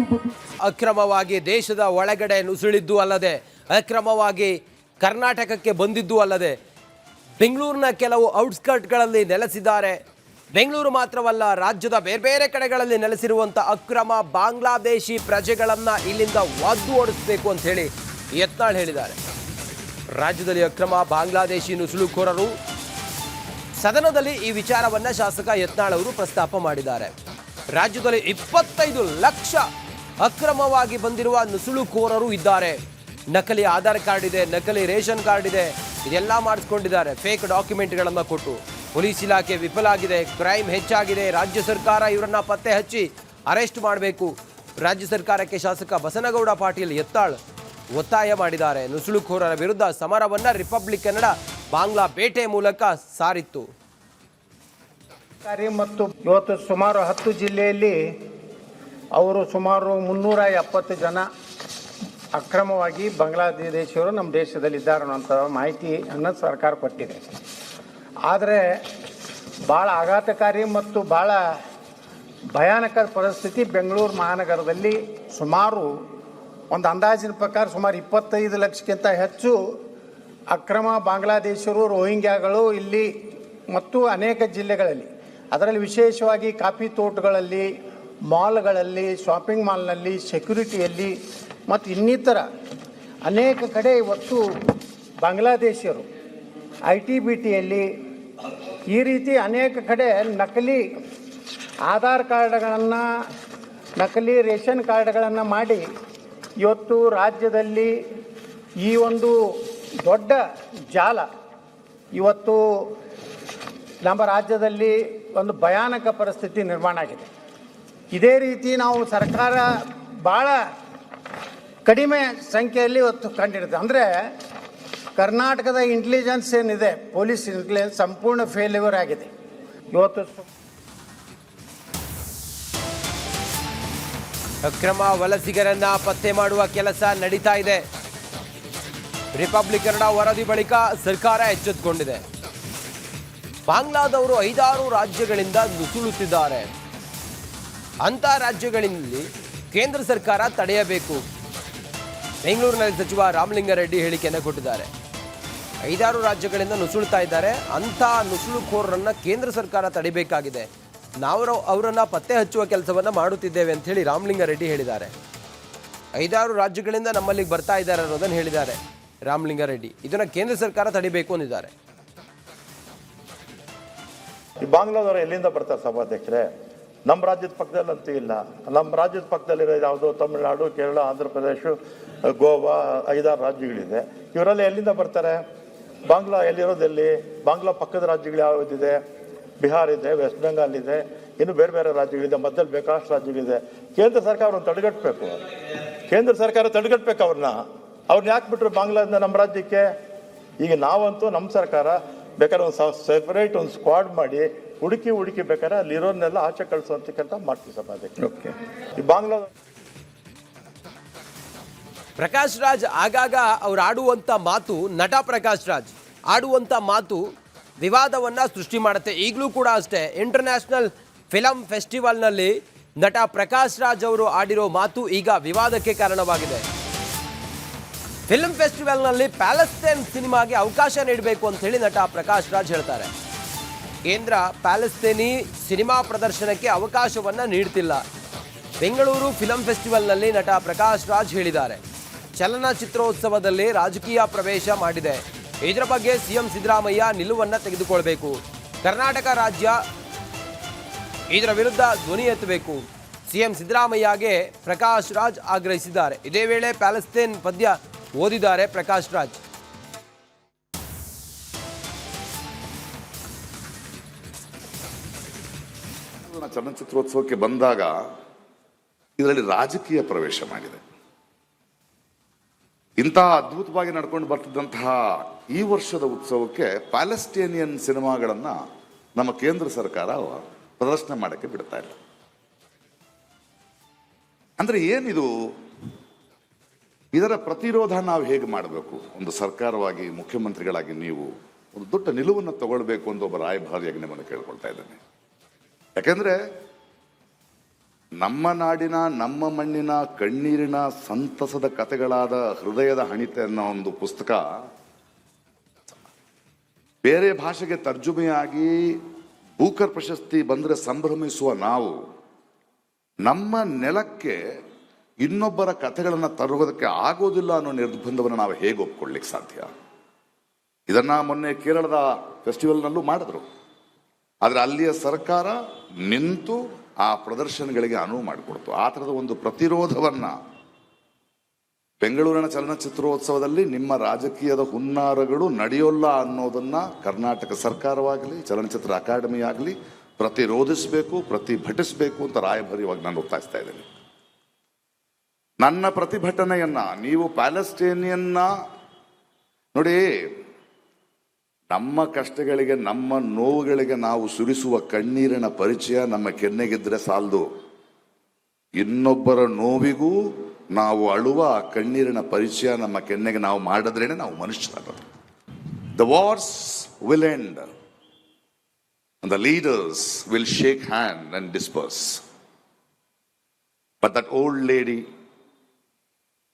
ಅಕ್ರಮವಾಗಿ ದೇಶದ ಒಳಗಡೆ ನುಸುಳಿದ್ದು ಅಲ್ಲದೆ, ಅಕ್ರಮವಾಗಿ ಕರ್ನಾಟಕಕ್ಕೆ ಬಂದಿದ್ದು ಅಲ್ಲದೆ, ಬೆಂಗಳೂರಿನ ಕೆಲವು ಔಟ್ಸ್ಕರ್ಟ್ಗಳಲ್ಲಿ ನೆಲೆಸಿದ್ದಾರೆ. ಬೆಂಗಳೂರು ಮಾತ್ರವಲ್ಲ, ರಾಜ್ಯದ ಬೇರೆ ಬೇರೆ ಕಡೆಗಳಲ್ಲಿ ನೆಲೆಸಿರುವಂಥ ಅಕ್ರಮ ಬಾಂಗ್ಲಾದೇಶಿ ಪ್ರಜೆಗಳನ್ನು ಇಲ್ಲಿಂದ ಒದ್ದು ಓಡಿಸಬೇಕು ಅಂತ ಹೇಳಿ ಯತ್ನಾಳ್ ಹೇಳಿದ್ದಾರೆ. ರಾಜ್ಯದಲ್ಲಿ ಅಕ್ರಮ ಬಾಂಗ್ಲಾದೇಶಿ ನುಸುಳುಕೋರರು, ಸದನದಲ್ಲಿ ಈ ವಿಚಾರವನ್ನು ಶಾಸಕ ಯತ್ನಾಳ್ ಅವರು ಪ್ರಸ್ತಾಪ ಮಾಡಿದ್ದಾರೆ. ರಾಜ್ಯದಲ್ಲಿ 25 ಲಕ್ಷ ಅಕ್ರಮವಾಗಿ ಬಂದಿರುವ ನುಸುಳುಕೋರರು ಇದ್ದಾರೆ. ನಕಲಿ ಆಧಾರ್ ಕಾರ್ಡ್ ಇದೆ, ನಕಲಿ ರೇಷನ್ ಕಾರ್ಡ್ ಇದೆ, ಇದೆಲ್ಲ ಮಾಡಿಸ್ಕೊಂಡಿದ್ದಾರೆ. ಫೇಕ್ ಡಾಕ್ಯುಮೆಂಟ್ಗಳನ್ನು ಕೊಟ್ಟು ಪೊಲೀಸ್ ಇಲಾಖೆ ವಿಫಲ ಆಗಿದೆ, ಕ್ರೈಮ್ ಹೆಚ್ಚಾಗಿದೆ. ರಾಜ್ಯ ಸರ್ಕಾರ ಇವರನ್ನ ಪತ್ತೆ ಹಚ್ಚಿ ಅರೆಸ್ಟ್ ಮಾಡಬೇಕು. ರಾಜ್ಯ ಸರ್ಕಾರಕ್ಕೆ ಶಾಸಕ ಬಸನಗೌಡ ಪಾಟೀಲ್ ಯತ್ನಾಳ್ ಒತ್ತಾಯ ಮಾಡಿದ್ದಾರೆ. ನುಸುಳುಕೋರರ ವಿರುದ್ಧ ಸಮರವನ್ನು ರಿಪಬ್ಲಿಕ್ ಕನ್ನಡ ಬಾಂಗ್ಲಾ ಬೇಟೆ ಮೂಲಕ ಸಾರಿತ್ತು. ಮತ್ತು ಇವತ್ತು ಸುಮಾರು 10 ಜಿಲ್ಲೆಯಲ್ಲಿ ಅವರು ಸುಮಾರು 370 ಜನ ಅಕ್ರಮವಾಗಿ ಬಾಂಗ್ಲಾದೇಶಿಯವರು ನಮ್ಮ ದೇಶದಲ್ಲಿದ್ದಾರೆ ಅನ್ನೋಂಥ ಮಾಹಿತಿಯನ್ನು ಸರ್ಕಾರ ಕೊಟ್ಟಿದೆ. ಆದರೆ ಭಾಳ ಆಘಾತಕಾರಿ ಮತ್ತು ಭಾಳ ಭಯಾನಕ ಪರಿಸ್ಥಿತಿ ಬೆಂಗಳೂರು ಮಹಾನಗರದಲ್ಲಿ ಸುಮಾರು ಒಂದು ಅಂದಾಜಿನ ಪ್ರಕಾರ ಸುಮಾರು 25 ಲಕ್ಷಕ್ಕಿಂತ ಹೆಚ್ಚು ಅಕ್ರಮ ಬಾಂಗ್ಲಾದೇಶರು, ರೋಹಿಂಗ್ಯಾಗಳು ಇಲ್ಲಿ ಮತ್ತು ಅನೇಕ ಜಿಲ್ಲೆಗಳಲ್ಲಿ, ಅದರಲ್ಲಿ ವಿಶೇಷವಾಗಿ ಕಾಫಿ ತೋಟಗಳಲ್ಲಿ, ಮಾಲ್ಗಳಲ್ಲಿ, ಶಾಪಿಂಗ್ ಮಾಲ್ನಲ್ಲಿ, ಸೆಕ್ಯೂರಿಟಿಯಲ್ಲಿ ಮತ್ತು ಇನ್ನಿತರ ಅನೇಕ ಕಡೆ ಇವತ್ತು ಬಾಂಗ್ಲಾದೇಶಿಯರು ITBTಯಲ್ಲಿ ಈ ರೀತಿ ಅನೇಕ ಕಡೆ ನಕಲಿ ಆಧಾರ್ ಕಾರ್ಡ್ಗಳನ್ನು, ನಕಲಿ ರೇಷನ್ ಕಾರ್ಡ್ಗಳನ್ನು ಮಾಡಿ ಇವತ್ತು ರಾಜ್ಯದಲ್ಲಿ ಈ ಒಂದು ದೊಡ್ಡ ಜಾಲ ಇವತ್ತು ನಮ್ಮ ರಾಜ್ಯದಲ್ಲಿ ಒಂದು ಭಯಾನಕ ಪರಿಸ್ಥಿತಿ ನಿರ್ಮಾಣ ಆಗಿದೆ. ಇದೇ ರೀತಿ ನಾವು ಸರ್ಕಾರ ಭಾಳ ಕಡಿಮೆ ಸಂಖ್ಯೆಯಲ್ಲಿ ಇವತ್ತು ಕಂಡಿರುತ್ತೆ. ಅಂದರೆ ಕರ್ನಾಟಕದ ಇಂಟೆಲಿಜೆನ್ಸ್ ಏನಿದೆ, ಪೊಲೀಸ್ ಇಂಟೆಲಿಜೆನ್ಸ್ ಸಂಪೂರ್ಣ ಫೇಲ್ಯೂರ್ ಆಗಿದೆ ಇವತ್ತು. ಅಕ್ರಮ ವಲಸಿಗರನ್ನ ಪತ್ತೆ ಮಾಡುವ ಕೆಲಸ ನಡೀತಾ ಇದೆ. ರಿಪಬ್ಲಿಕ್ ಕನ್ನಡ ವರದಿ ಬಳಿಕ ಸರ್ಕಾರ ಎಚ್ಚೆತ್ತುಕೊಂಡಿದೆ. ಬಾಂಗ್ಲಾದವರು 5-6 ರಾಜ್ಯಗಳಿಂದ ನುಸುಳುತ್ತಿದ್ದಾರೆ. ಅಂಥ ರಾಜ್ಯಗಳಲ್ಲಿ ಕೇಂದ್ರ ಸರ್ಕಾರ ತಡೆಯಬೇಕು. ಬೆಂಗಳೂರಿನಲ್ಲಿ ಸಚಿವ ರಾಮಲಿಂಗಾರೆಡ್ಡಿ ಹೇಳಿಕೆಯನ್ನು ಕೊಟ್ಟಿದ್ದಾರೆ. 5-6 ರಾಜ್ಯಗಳಿಂದ ನುಸುಳ್ತಾ ಇದ್ದಾರೆ. ಅಂಥ ನುಸುಳುಕೋರರನ್ನು ಕೇಂದ್ರ ಸರ್ಕಾರ ತಡಿಬೇಕಾಗಿದೆ. ನಾವು ಅವರನ್ನು ಪತ್ತೆ ಹಚ್ಚುವ ಕೆಲಸವನ್ನು ಮಾಡುತ್ತಿದ್ದೇವೆ ಅಂತ ಹೇಳಿ ರಾಮಲಿಂಗಾರೆಡ್ಡಿ ಹೇಳಿದ್ದಾರೆ. 5-6 ರಾಜ್ಯಗಳಿಂದ ನಮ್ಮಲ್ಲಿಗೆ ಬರ್ತಾ ಇದ್ದಾರೆ ಅನ್ನೋದನ್ನು ಹೇಳಿದ್ದಾರೆ ರಾಮಲಿಂಗಾರೆಡ್ಡಿ. ಇದನ್ನು ಕೇಂದ್ರ ಸರ್ಕಾರ ತಡಿಬೇಕು ಅಂದಿದ್ದಾರೆ. ಈ ಬಾಂಗ್ಲಾದವರು ಎಲ್ಲಿಂದ ಬರ್ತಾರೆ ಸಭಾಧ್ಯಕ್ಷರೇ? ನಮ್ಮ ರಾಜ್ಯದ ಪಕ್ಕದಲ್ಲಂತೂ ಇಲ್ಲ. ನಮ್ಮ ರಾಜ್ಯದ ಪಕ್ಕದಲ್ಲಿರೋ ಯಾವುದೋ ತಮಿಳುನಾಡು, ಕೇರಳ, ಆಂಧ್ರ ಪ್ರದೇಶ, ಗೋವಾ 5-6 ರಾಜ್ಯಗಳಿದೆ. ಇವರೆಲ್ಲ ಎಲ್ಲಿಂದ ಬರ್ತಾರೆ? ಬಾಂಗ್ಲಾ ಎಲ್ಲಿರೋದೆಲ್ಲಿ? ಬಾಂಗ್ಲಾ ಪಕ್ಕದ ರಾಜ್ಯಗಳು ಯಾವುದಿದೆ? ಬಿಹಾರ್ ಇದೆ, ವೆಸ್ಟ್ ಬೆಂಗಾಲ್ ಇದೆ, ಇನ್ನು ಬೇರೆ ಬೇರೆ ರಾಜ್ಯಗಳಿದೆ, ಮಧ್ಯದಲ್ಲಿ ಬೇಕಾದಷ್ಟು ರಾಜ್ಯಗಳಿದೆ. ಕೇಂದ್ರ ಸರ್ಕಾರ ಅವ್ರನ್ನ ತಡೆಗಟ್ಟಬೇಕು. ಕೇಂದ್ರ ಸರ್ಕಾರ ತಡೆಗಟ್ಟಬೇಕು ಅವ್ರನ್ನ ಯಾಕೆ ಬಿಟ್ಟರು ಬಾಂಗ್ಲಾದಿಂದ ನಮ್ಮ ರಾಜ್ಯಕ್ಕೆ? ಈಗ ನಾವಂತೂ ನಮ್ಮ ಸರ್ಕಾರ ಬೇಕಾದ್ರೆ ಒಂದು ಸೆಪರೇಟ್ ಒಂದು ಸ್ಕ್ವಾಡ್ ಮಾಡಿ ಹುಡುಕಿ ಬೇಕಾದ್ರೆ ಅಲ್ಲಿರೋನ್ನೆಲ್ಲ ಆಚೆ ಕಳಿಸುವಂತ ಕೆಲಸ ಮಾಡ್ತೀವಿ ಸಭಾಧ್ಯಕ್ಷ. ಓಕೆ. ಈ ಬಾಂಗ್ಲಾ ಪ್ರಕಾಶ್ ರಾಜ್ ಆಗಾಗ ಅವ್ರು ಆಡುವಂಥ ಮಾತು, ನಟ ಪ್ರಕಾಶ್ ರಾಜ್ ಆಡುವಂಥ ಮಾತು ವಿವಾದವನ್ನು ಸೃಷ್ಟಿ ಮಾಡುತ್ತೆ. ಈಗಲೂ ಕೂಡ ಅಷ್ಟೇ, ಇಂಟರ್ನ್ಯಾಷನಲ್ ಫಿಲಂ ಫೆಸ್ಟಿವಲ್ನಲ್ಲಿ ನಟ ಪ್ರಕಾಶ್ ರಾಜ್ ಅವರು ಆಡಿರೋ ಮಾತು ಈಗ ವಿವಾದಕ್ಕೆ ಕಾರಣವಾಗಿದೆ. ಫಿಲ್ಮ್ ಫೆಸ್ಟಿವಲ್ನಲ್ಲಿ ಪ್ಯಾಲೆಸ್ತೈನ್ ಸಿನಿಮಾಗೆ ಅವಕಾಶ ನೀಡಬೇಕು ಅಂತ ಹೇಳಿ ನಟ ಪ್ರಕಾಶ್ ರಾಜ್ ಹೇಳ್ತಾರೆ. ಕೇಂದ್ರ ಪ್ಯಾಲೆಸ್ತೈನಿ ಸಿನಿಮಾ ಪ್ರದರ್ಶನಕ್ಕೆ ಅವಕಾಶವನ್ನು ನೀಡ್ತಿಲ್ಲ. ಬೆಂಗಳೂರು ಫಿಲಂ ಫೆಸ್ಟಿವಲ್ನಲ್ಲಿ ನಟ ಪ್ರಕಾಶ್ ರಾಜ್ ಹೇಳಿದ್ದಾರೆ. ಚಲನಚಿತ್ರೋತ್ಸವದಲ್ಲಿ ರಾಜಕೀಯ ಪ್ರವೇಶ ಮಾಡಿದೆ. ಇದರ ಬಗ್ಗೆ ಸಿಎಂ ಸಿದ್ದರಾಮಯ್ಯ ನಿಲುವನ್ನ ತೆಗೆದುಕೊಳ್ಬೇಕು. ಕರ್ನಾಟಕ ರಾಜ್ಯ ಇದರ ವಿರುದ್ಧ ಧ್ವನಿ ಎತ್ತಬೇಕು. ಸಿಎಂ ಸಿದ್ದರಾಮಯ್ಯಗೆ ಪ್ರಕಾಶ್ ರಾಜ್ ಆಗ್ರಹಿಸಿದ್ದಾರೆ. ಇದೇ ವೇಳೆ ಪ್ಯಾಲೆಸ್ತೇನ್ ಪದ್ಯ ಓದಿದ್ದಾರೆ ಪ್ರಕಾಶ್ ರಾಜ್. ಚಲನಚಿತ್ರೋತ್ಸವಕ್ಕೆ ಬಂದಾಗ ಇದರಲ್ಲಿ ರಾಜಕೀಯ ಪ್ರವೇಶ ಮಾಡಿದೆ. ಇಂತಹ ಅದ್ಭುತವಾಗಿ ನಡ್ಕೊಂಡು ಬರ್ತಿದ್ದಂತಹ ಈ ವರ್ಷದ ಉತ್ಸವಕ್ಕೆ ಪ್ಯಾಲೆಸ್ಟೇನಿಯನ್ ಸಿನಿಮಾಗಳನ್ನು ನಮ್ಮ ಕೇಂದ್ರ ಸರ್ಕಾರ ಪ್ರದರ್ಶನ ಮಾಡೋಕ್ಕೆ ಬಿಡ್ತಾ ಇಲ್ಲ. ಅಂದರೆ ಏನಿದು? ಇದರ ಪ್ರತಿರೋಧ ನಾವು ಹೇಗೆ ಮಾಡಬೇಕು? ಒಂದು ಸರ್ಕಾರವಾಗಿ, ಮುಖ್ಯಮಂತ್ರಿಗಳಾಗಿ ನೀವು ಒಂದು ದೊಡ್ಡ ನಿಲುವನ್ನು ತಗೊಳ್ಬೇಕು ಅಂತ ಒಬ್ಬ ರಾಯಭಾರಿಯಾಗಿ ನಿಮ್ಮನ್ನು ಕೇಳ್ಕೊಳ್ತಾ ಇದ್ದೇನೆ. ಯಾಕೆಂದ್ರೆ ನಮ್ಮ ನಾಡಿನ, ನಮ್ಮ ಮಣ್ಣಿನ ಕಣ್ಣೀರಿನ ಸಂತಸದ ಕಥೆಗಳಾದ ಹೃದಯದ ಹಣಿತೆ ಅನ್ನೋ ಒಂದು ಪುಸ್ತಕ ಬೇರೆ ಭಾಷೆಗೆ ತರ್ಜುಮೆಯಾಗಿ ಬೂಕರ್ ಪ್ರಶಸ್ತಿ ಬಂದರೆ ಸಂಭ್ರಮಿಸುವ ನಾವು ನಮ್ಮ ನೆಲಕ್ಕೆ ಇನ್ನೊಬ್ಬರ ಕಥೆಗಳನ್ನು ತರುವುದಕ್ಕೆ ಆಗೋದಿಲ್ಲ ಅನ್ನೋ ನಿರ್ಬಂಧವನ್ನು ನಾವು ಹೇಗೆ ಒಪ್ಕೊಳ್ಳಿಕ್ಕೆ ಸಾಧ್ಯ? ಇದನ್ನ ಮೊನ್ನೆ ಕೇರಳದ ಫೆಸ್ಟಿವಲ್ನಲ್ಲೂ ಮಾಡಿದ್ರು. ಆದರೆ ಅಲ್ಲಿಯ ಸರ್ಕಾರ ನಿಂತು ಆ ಪ್ರದರ್ಶನಗಳಿಗೆ ಅನುವು ಮಾಡಿಕೊಡ್ತು. ಆ ಥರದ ಒಂದು ಪ್ರತಿರೋಧವನ್ನು ಬೆಂಗಳೂರಿನ ಚಲನಚಿತ್ರೋತ್ಸವದಲ್ಲಿ ನಿಮ್ಮ ರಾಜಕೀಯದ ಹುನ್ನಾರಗಳು ನಡೆಯೋಲ್ಲ ಅನ್ನೋದನ್ನ ಕರ್ನಾಟಕ ಸರ್ಕಾರವಾಗಲಿ, ಚಲನಚಿತ್ರ ಅಕಾಡೆಮಿ ಆಗಲಿ ಪ್ರತಿರೋಧಿಸಬೇಕು, ಪ್ರತಿಭಟಿಸಬೇಕು ಅಂತ ರಾಯಭಾರಿಯಾಗಿ ನಾನು ಒತ್ತಾಯಿಸ್ತಾ ಇದ್ದೇನೆ. ನನ್ನ ಪ್ರತಿಭಟನೆಯನ್ನ ನೀವು ಪ್ಯಾಲೆಸ್ಟೇನಿಯನ್ನ ನೋಡಿ, ನಮ್ಮ ಕಷ್ಟಗಳಿಗೆ, ನಮ್ಮ ನೋವುಗಳಿಗೆ ನಾವು ಸುರಿಸುವ ಕಣ್ಣೀರಿನ ಪರಿಚಯ ನಮ್ಮ ಕೆನ್ನೆಗಿದ್ರೆ ಸಾಲದು. ಇನ್ನೊಬ್ಬರ ನೋವಿಗೂ ನಾವು ಅಳುವ ಕಣ್ಣೀರಿನ ಪರಿಚಯ ನಮ್ಮ ಕೆನ್ನೆಗೆ ನಾವು ಮಾಡಿದ್ರೇನೆ ನಾವು ಮನುಷ್ಯರಾಗೋದು. The wars will end and the leaders will shake hand and disperse, but that old lady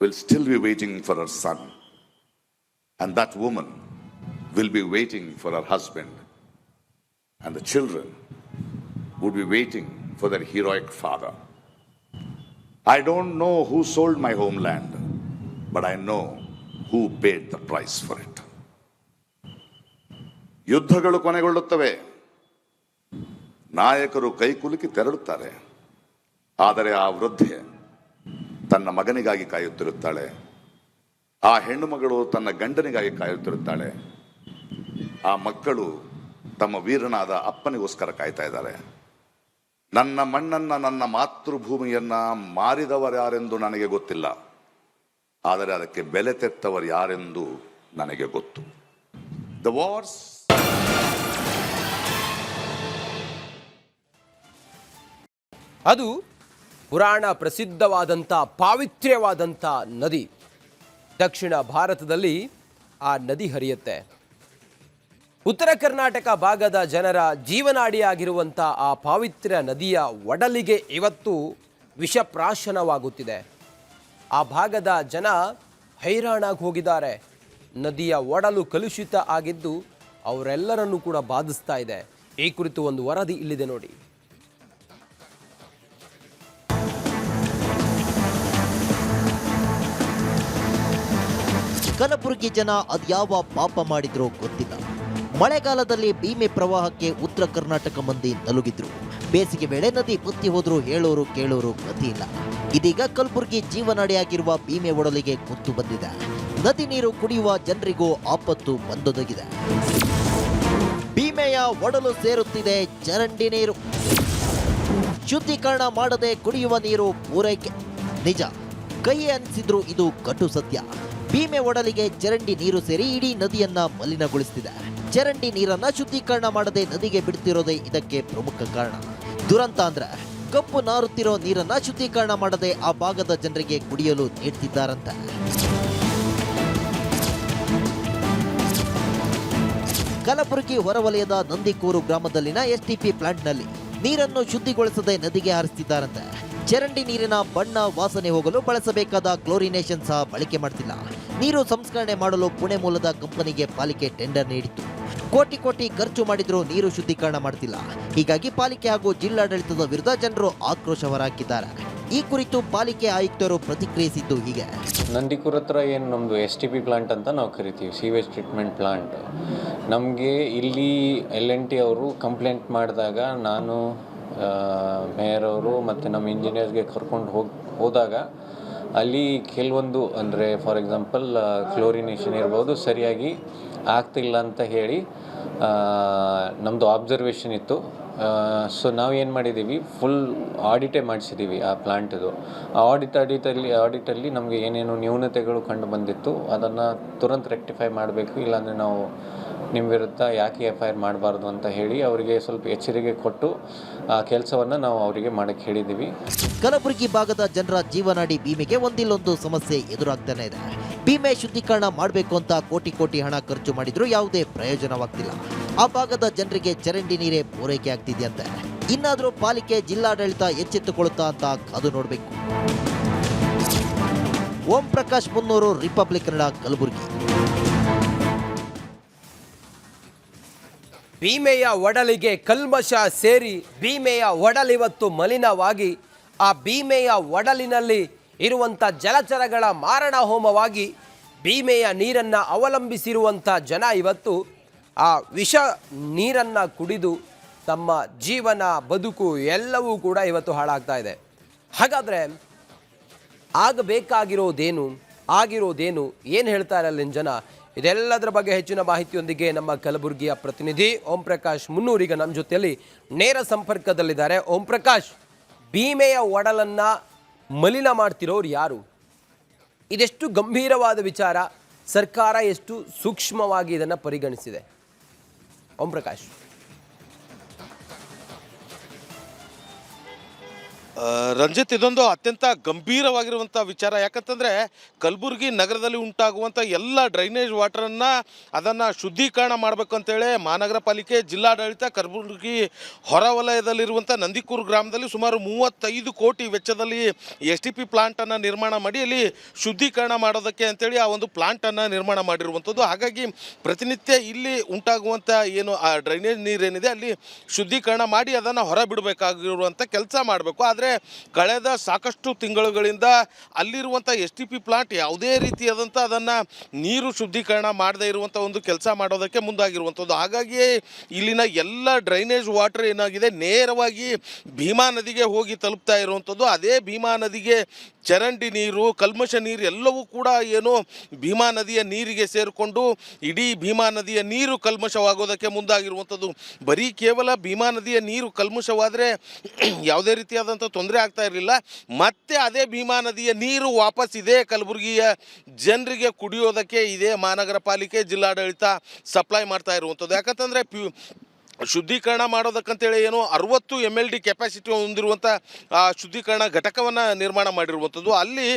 will still be waiting for her son, and that woman will be waiting for her husband, and the children would be waiting for their heroic father. I don't know who sold my homeland, but I know who paid the price for it. ಯುದ್ಧಗಳು ಕೊನೆಗೊಳ್ಳುತ್ತವೆ, ನಾಯಕರು ಕೈಕುಲುಕಿ ತೆರಳುತ್ತಾರೆ. ಆದರೆ ಆ ವೃದ್ಧೆ ತನ್ನ ಮಗನಿಗಾಗಿ ಕಾಯುತ್ತಿರುತ್ತಾಳೆ, ಆ ಹೆಣ್ಣು ಮಗಳು ತನ್ನ ಗಂಡನಿಗಾಗಿ ಕಾಯುತ್ತಿರುತ್ತಾಳೆ, ಆ ಮಕ್ಕಳು ತಮ್ಮ ವೀರನಾದ ಅಪ್ಪನಿಗೋಸ್ಕರ ಕಾಯ್ತಾ ಇದ್ದಾರೆ. ನನ್ನ ಮಣ್ಣನ್ನ, ನನ್ನ ಮಾತೃಭೂಮಿಯನ್ನ ಮಾರಿದವರು ಯಾರೆಂದು ನನಗೆ ಗೊತ್ತಿಲ್ಲ, ಆದರೆ ಅದಕ್ಕೆ ಬೆಲೆ ತೆತ್ತವರು ಯಾರೆಂದು ನನಗೆ ಗೊತ್ತು. ದ ವಾರ್ಸ್ ಅದು ಪುರಾಣ ಪ್ರಸಿದ್ಧವಾದಂಥ ಪಾವಿತ್ರ್ಯವಾದಂಥ ನದಿ. ದಕ್ಷಿಣ ಭಾರತದಲ್ಲಿ ಆ ನದಿ ಹರಿಯುತ್ತೆ. ಉತ್ತರ ಕರ್ನಾಟಕ ಭಾಗದ ಜನರ ಜೀವನಾಡಿಯಾಗಿರುವಂಥ ಆ ಪಾವಿತ್ರ್ಯ ನದಿಯ ಒಡಲಿಗೆ ಇವತ್ತು ವಿಷಪ್ರಾಶನವಾಗುತ್ತಿದೆ. ಆ ಭಾಗದ ಜನ ಹೈರಾಣಾಗಿ ಹೋಗಿದ್ದಾರೆ. ನದಿಯ ಒಡಲು ಕಲುಷಿತ ಆಗಿದ್ದು ಅವರೆಲ್ಲರನ್ನೂ ಕೂಡ ಬಾಧಿಸ್ತಾ ಇದೆ. ಈ ಕುರಿತು ಒಂದು ವರದಿ ಇಲ್ಲಿದೆ ನೋಡಿ. ಕಲಬುರಗಿ ಜನ ಅದ್ಯಾವ ಪಾಪ ಮಾಡಿದ್ರೋ ಗೊತ್ತಿಲ್ಲ. ಮಳೆಗಾಲದಲ್ಲಿ ಭೀಮೆ ಪ್ರವಾಹಕ್ಕೆ ಉತ್ತರ ಕರ್ನಾಟಕ ಮಂದಿ ನಲುಗಿದ್ರು. ಬೇಸಿಗೆ ವೇಳೆ ನದಿ ಬತ್ತಿ ಹೋದ್ರು ಹೇಳೋರು ಕೇಳೋರು ಗತಿ ಇಲ್ಲ. ಇದೀಗ ಕಲಬುರಗಿ ಜೀವನಾಡಿಯಾಗಿರುವ ಭೀಮೆ ಒಡಲಿಗೆ ಕುತ್ತು ಬಂದಿದೆ. ನದಿ ನೀರು ಕುಡಿಯುವ ಜನರಿಗೂ ಆಪತ್ತು ಬಂದೊದಗಿದೆ. ಭೀಮೆಯ ಒಡಲು ಸೇರುತ್ತಿದೆ ಚರಂಡಿ ನೀರು. ಶುದ್ಧೀಕರಣ ಮಾಡದೆ ಕುಡಿಯುವ ನೀರು ಪೂರೈಕೆ. ನಿಜ, ಕೈ ಅನಿಸಿದ್ರು ಇದು ಕಟು ಸತ್ಯ. ಭೀಮೆ ಒಡಲಿಗೆ ಚರಂಡಿ ನೀರು ಸೇರಿ ಇಡೀ ನದಿಯನ್ನ ಮಲಿನಗೊಳಿಸುತ್ತಿದೆ. ಚರಂಡಿ ನೀರನ್ನ ಶುದ್ಧೀಕರಣ ಮಾಡದೆ ನದಿಗೆ ಬಿಡ್ತಿರೋದೇ ಇದಕ್ಕೆ ಪ್ರಮುಖ ಕಾರಣ. ದುರಂತ ಅಂದ್ರೆ ಕಪ್ಪು ನಾರುತ್ತಿರೋ ನೀರನ್ನ ಶುದ್ಧೀಕರಣ ಮಾಡದೆ ಆ ಭಾಗದ ಜನರಿಗೆ ಕುಡಿಯಲು ನೀಡ್ತಿದ್ದಾರಂತೆ. ಕಲಬುರಗಿ ಹೊರವಲಯದ ನಂದಿಕೂರು ಗ್ರಾಮದಲ್ಲಿನ ಎಸ್ಟಿಪಿ ಪ್ಲಾಂಟ್ನಲ್ಲಿ ನೀರನ್ನು ಶುದ್ಧಿಗೊಳಿಸದೆ ನದಿಗೆ ಹಾರಿಸುತ್ತಿದ್ದಾರಂತೆ. ಚರಂಡಿ ನೀರಿನ ಬಣ್ಣ, ವಾಸನೆ ಹೋಗಲು ಬಳಸಬೇಕಾದ ಕ್ಲೋರಿನೇಷನ್ ಸಹ ಬಳಕೆ ಮಾಡ್ತಿಲ್ಲ. ನೀರು ಸಂಸ್ಕರಣೆ ಮಾಡಲು ಪುಣೆ ಮೂಲದ ಕಂಪನಿಗೆ ಪಾಲಿಕೆ ಟೆಂಡರ್ ನೀಡಿತ್ತು. ಕೋಟಿ ಕೋಟಿ ಖರ್ಚು ಮಾಡಿದ್ರೂ ನೀರು ಶುದ್ಧೀಕರಣ ಮಾಡ್ತಿಲ್ಲ. ಹೀಗಾಗಿ ಪಾಲಿಕೆ ಹಾಗೂ ಜಿಲ್ಲಾಡಳಿತದ ವಿರುದ್ಧ ಜನರು ಆಕ್ರೋಶ ಹೊರಹಾಕಿದ್ದಾರೆ. ಈ ಕುರಿತು ಪಾಲಿಕೆ ಆಯುಕ್ತರು ಪ್ರತಿಕ್ರಿಯಿಸಿದ್ದು ಹೀಗೆ. ನಂದಿಕೂರ್ ಹತ್ರ ಏನು ನಮ್ಮದು STP ಪ್ಲಾಂಟ್ ಅಂತ ನಾವು ಕರಿತೀವಿ, ಸೀವೇಜ್ ಟ್ರೀಟ್ಮೆಂಟ್ ಪ್ಲಾಂಟ್. ನಮಗೆ ಇಲ್ಲಿ LNT ಅವರು ಕಂಪ್ಲೇಂಟ್ ಮಾಡಿದಾಗ ನಾನು ಮೇಯರ್ ಅವರು ಮತ್ತು ನಮ್ಮ ಇಂಜಿನಿಯರ್ಸ್ಗೆ ಕರ್ಕೊಂಡು ಹೋದಾಗ ಅಲ್ಲಿ ಕೆಲವೊಂದು ಅಂದರೆ ಫಾರ್ ಎಕ್ಸಾಂಪಲ್ ಕ್ಲೋರಿನೇಷನ್ ಇರ್ಬೋದು ಸರಿಯಾಗಿ ಆಗ್ತಿಲ್ಲ ಅಂತ ಹೇಳಿ ನಮ್ಮದು ಅಬ್ಸರ್ವೇಷನ್ ಇತ್ತು. ಸೊ ನಾವು ಏನು ಮಾಡಿದ್ದೀವಿ, ಫುಲ್ ಆಡಿಟೇ ಮಾಡಿಸಿದ್ದೀವಿ ಆ ಪ್ಲಾಂಟದು. ಆ ಆಡಿಟಲ್ಲಿ ನಮಗೆ ಏನೇನು ನ್ಯೂನತೆಗಳು ಕಂಡು ಬಂದಿತ್ತು ಅದನ್ನು ತುರಂತ ರೆಕ್ಟಿಫೈ ಮಾಡಬೇಕು, ಇಲ್ಲಾಂದರೆ ನಾವು ನಿಮ್ಮ ವಿರುದ್ಧ ಯಾಕೆ FIR ಮಾಡಬಾರ್ದು ಅಂತ ಹೇಳಿ ಅವರಿಗೆ ಸ್ವಲ್ಪ ಎಚ್ಚರಿಕೆ ಕೊಟ್ಟು ಆ ಕೆಲಸವನ್ನು ನಾವು ಅವರಿಗೆ ಮಾಡೋಕ್ಕೆ ಹೇಳಿದ್ದೀವಿ. ಕಲಬುರಗಿ ಭಾಗದ ಜನರ ಜೀವನಾಡಿ ಭೀಮೆಗೆ ಒಂದಿಲ್ಲೊಂದು ಸಮಸ್ಯೆ ಎದುರಾಗ್ತಾನೆ ಇದೆ. ಭೀಮೆ ಶುದ್ಧೀಕರಣ ಮಾಡಬೇಕು ಅಂತ ಕೋಟಿ ಹಣ ಖರ್ಚು ಮಾಡಿದ್ರು ಯಾವುದೇ ಪ್ರಯೋಜನವಾಗ್ತಿಲ್ಲ. ಆ ಭಾಗದ ಜನರಿಗೆ ಚರಂಡಿ ನೀರೇ ಪೂರೈಕೆ ಆಗ್ತಿದೆಯಂತೆ. ಇನ್ನಾದರೂ ಪಾಲಿಕೆ ಜಿಲ್ಲಾಡಳಿತ ಎಚ್ಚೆತ್ತುಕೊಳ್ಳುತ್ತಾ ಅಂತ ಕಾದು ನೋಡಬೇಕು. ಓಂ ಪ್ರಕಾಶ್ ಮುನ್ನೂರು, ರಿಪಬ್ಲಿಕ್ ಕನ್ನಡ, ಕಲಬುರಗಿ. ಭೀಮೆಯ ಒಡಲಿಗೆ ಕಲ್ಮಶ ಸೇರಿ ಭೀಮೆಯ ಒಡಲಿವತ್ತು ಮಲಿನವಾಗಿ ಆ ಭೀಮೆಯ ಒಡಲಿನಲ್ಲಿ ಇರುವಂಥ ಜಲಚರಗಳ ಮಾರಣ ಹೋಮವಾಗಿ ಭೀಮೆಯ ನೀರನ್ನು ಅವಲಂಬಿಸಿರುವಂಥ ಜನ ಇವತ್ತು ಆ ವಿಷ ನೀರನ್ನು ಕುಡಿದು ತಮ್ಮ ಜೀವನ ಬದುಕು ಎಲ್ಲವೂ ಕೂಡ ಇವತ್ತು ಹಾಳಾಗ್ತಾ ಇದೆ. ಹಾಗಾದರೆ ಆಗಬೇಕಾಗಿರೋದೇನು, ಆಗಿರೋದೇನು, ಏನು ಹೇಳ್ತಾರೆ ಅಲ್ಲಿನ ಜನ, ಇದೆಲ್ಲದರ ಬಗ್ಗೆ ಹೆಚ್ಚಿನ ಮಾಹಿತಿಯೊಂದಿಗೆ ನಮ್ಮ ಕಲಬುರಗಿಯ ಪ್ರತಿನಿಧಿ ಓಂ ಪ್ರಕಾಶ್ ಮುನ್ನೂರು ಈಗ ನಮ್ಮ ಜೊತೆಯಲ್ಲಿ ನೇರ ಸಂಪರ್ಕದಲ್ಲಿದ್ದಾರೆ. ಓಂ ಪ್ರಕಾಶ್, ಭೀಮೆಯ ಒಡಲನ್ನು ಮಲಿನ ಮಾಡ್ತಿರೋರು ಯಾರು? ಇದೆಷ್ಟು ಗಂಭೀರವಾದ ವಿಚಾರ, ಸರ್ಕಾರ ಎಷ್ಟು ಸೂಕ್ಷ್ಮವಾಗಿ ಇದನ್ನು ಪರಿಗಣಿಸಿದೆ? ಓಂ ಪ್ರಕಾಶ್. ರಂಜಿತ್, ಇದೊಂದು ಅತ್ಯಂತ ಗಂಭೀರವಾಗಿರುವಂಥ ವಿಚಾರ. ಯಾಕಂತಂದರೆ ಕಲಬುರಗಿ ನಗರದಲ್ಲಿ ಉಂಟಾಗುವಂಥ ಎಲ್ಲ ಡ್ರೈನೇಜ್ ವಾಟರನ್ನು ಅದನ್ನು ಶುದ್ಧೀಕರಣ ಮಾಡಬೇಕು ಅಂತೇಳಿ ಮಹಾನಗರ ಪಾಲಿಕೆ, ಜಿಲ್ಲಾಡಳಿತ, ಕಲಬುರಗಿ ಹೊರವಲಯದಲ್ಲಿರುವಂಥ ನಂದಿಕೂರು ಗ್ರಾಮದಲ್ಲಿ ಸುಮಾರು 35 ಕೋಟಿ ವೆಚ್ಚದಲ್ಲಿ STP ಪ್ಲಾಂಟನ್ನು ನಿರ್ಮಾಣ ಮಾಡಿ ಅಲ್ಲಿ ಶುದ್ಧೀಕರಣ ಮಾಡೋದಕ್ಕೆ ಅಂತೇಳಿ ಆ ಒಂದು ಪ್ಲಾಂಟನ್ನು ನಿರ್ಮಾಣ ಮಾಡಿರುವಂಥದ್ದು. ಹಾಗಾಗಿ ಪ್ರತಿನಿತ್ಯ ಇಲ್ಲಿ ಉಂಟಾಗುವಂಥ ಏನು ಆ ಡ್ರೈನೇಜ್ ನೀರೇನಿದೆ ಅಲ್ಲಿ ಶುದ್ಧೀಕರಣ ಮಾಡಿ ಅದನ್ನು ಹೊರ ಬಿಡಬೇಕಾಗಿರುವಂಥ ಕೆಲಸ ಮಾಡಬೇಕು. ಆದರೆ ಕಳೆದ ಸಾಕಷ್ಟು ತಿಂಗಳುಗಳಿಂದ ಅಲ್ಲಿರುವಂಥ STP ಪ್ಲಾಂಟ್ ಯಾವುದೇ ರೀತಿಯಾದಂಥ ಅದನ್ನು ನೀರು ಶುದ್ಧೀಕರಣ ಮಾಡದೇ ಇರುವಂಥ ಒಂದು ಕೆಲಸ ಮಾಡೋದಕ್ಕೆ ಮುಂದಾಗಿರುವಂಥದ್ದು. ಹಾಗಾಗಿ ಇಲ್ಲಿನ ಎಲ್ಲ ಡ್ರೈನೇಜ್ ವಾಟರ್ ಏನಾಗಿದೆ ನೇರವಾಗಿ ಭೀಮಾ ನದಿಗೆ ಹೋಗಿ ತಲುಪ್ತಾ ಇರುವಂಥದ್ದು. ಅದೇ ಭೀಮಾ ನದಿಗೆ ಚರಂಡಿ ನೀರು, ಕಲ್ಮಶ ನೀರು ಎಲ್ಲವೂ ಕೂಡ ಏನು ಭೀಮಾ ನದಿಯ ನೀರಿಗೆ ಸೇರಿಕೊಂಡು ಇಡೀ ಭೀಮಾ ನದಿಯ ನೀರು ಕಲ್ಮಶವಾಗೋದಕ್ಕೆ ಮುಂದಾಗಿರುವಂಥದ್ದು. ಬರೀ ಕೇವಲ ಭೀಮಾ ನದಿಯ ನೀರು ಕಲ್ಮಶವಾದರೆ ಯಾವುದೇ ರೀತಿಯಾದಂಥ ತೊಂದರೆ ಆಗ್ತಾ ಇರಲಿಲ್ಲ. ಮತ್ತೆ ಅದೇ ಭೀಮಾ ನದಿಯ ನೀರು ವಾಪಸ್ ಇದೇ ಕಲಬುರಗಿಯ ಜನರಿಗೆ ಕುಡಿಯೋದಕ್ಕೆ ಇದೇ ಮಹಾನಗರ ಪಾಲಿಕೆ, ಜಿಲ್ಲಾಡಳಿತ ಸಪ್ಲೈ ಮಾಡ್ತಾ ಇರುವಂಥದ್ದು. ಯಾಕಂತಂದರೆ ಶುದ್ಧೀಕರಣ ಮಾಡೋದಕ್ಕಂತೇಳಿ ಏನು 60 MLD ಕೆಪಾಸಿಟಿ ಹೊಂದಿರುವಂಥ ಶುದ್ಧೀಕರಣ ಘಟಕವನ್ನು ನಿರ್ಮಾಣ ಮಾಡಿರುವಂಥದ್ದು. ಅಲ್ಲಿ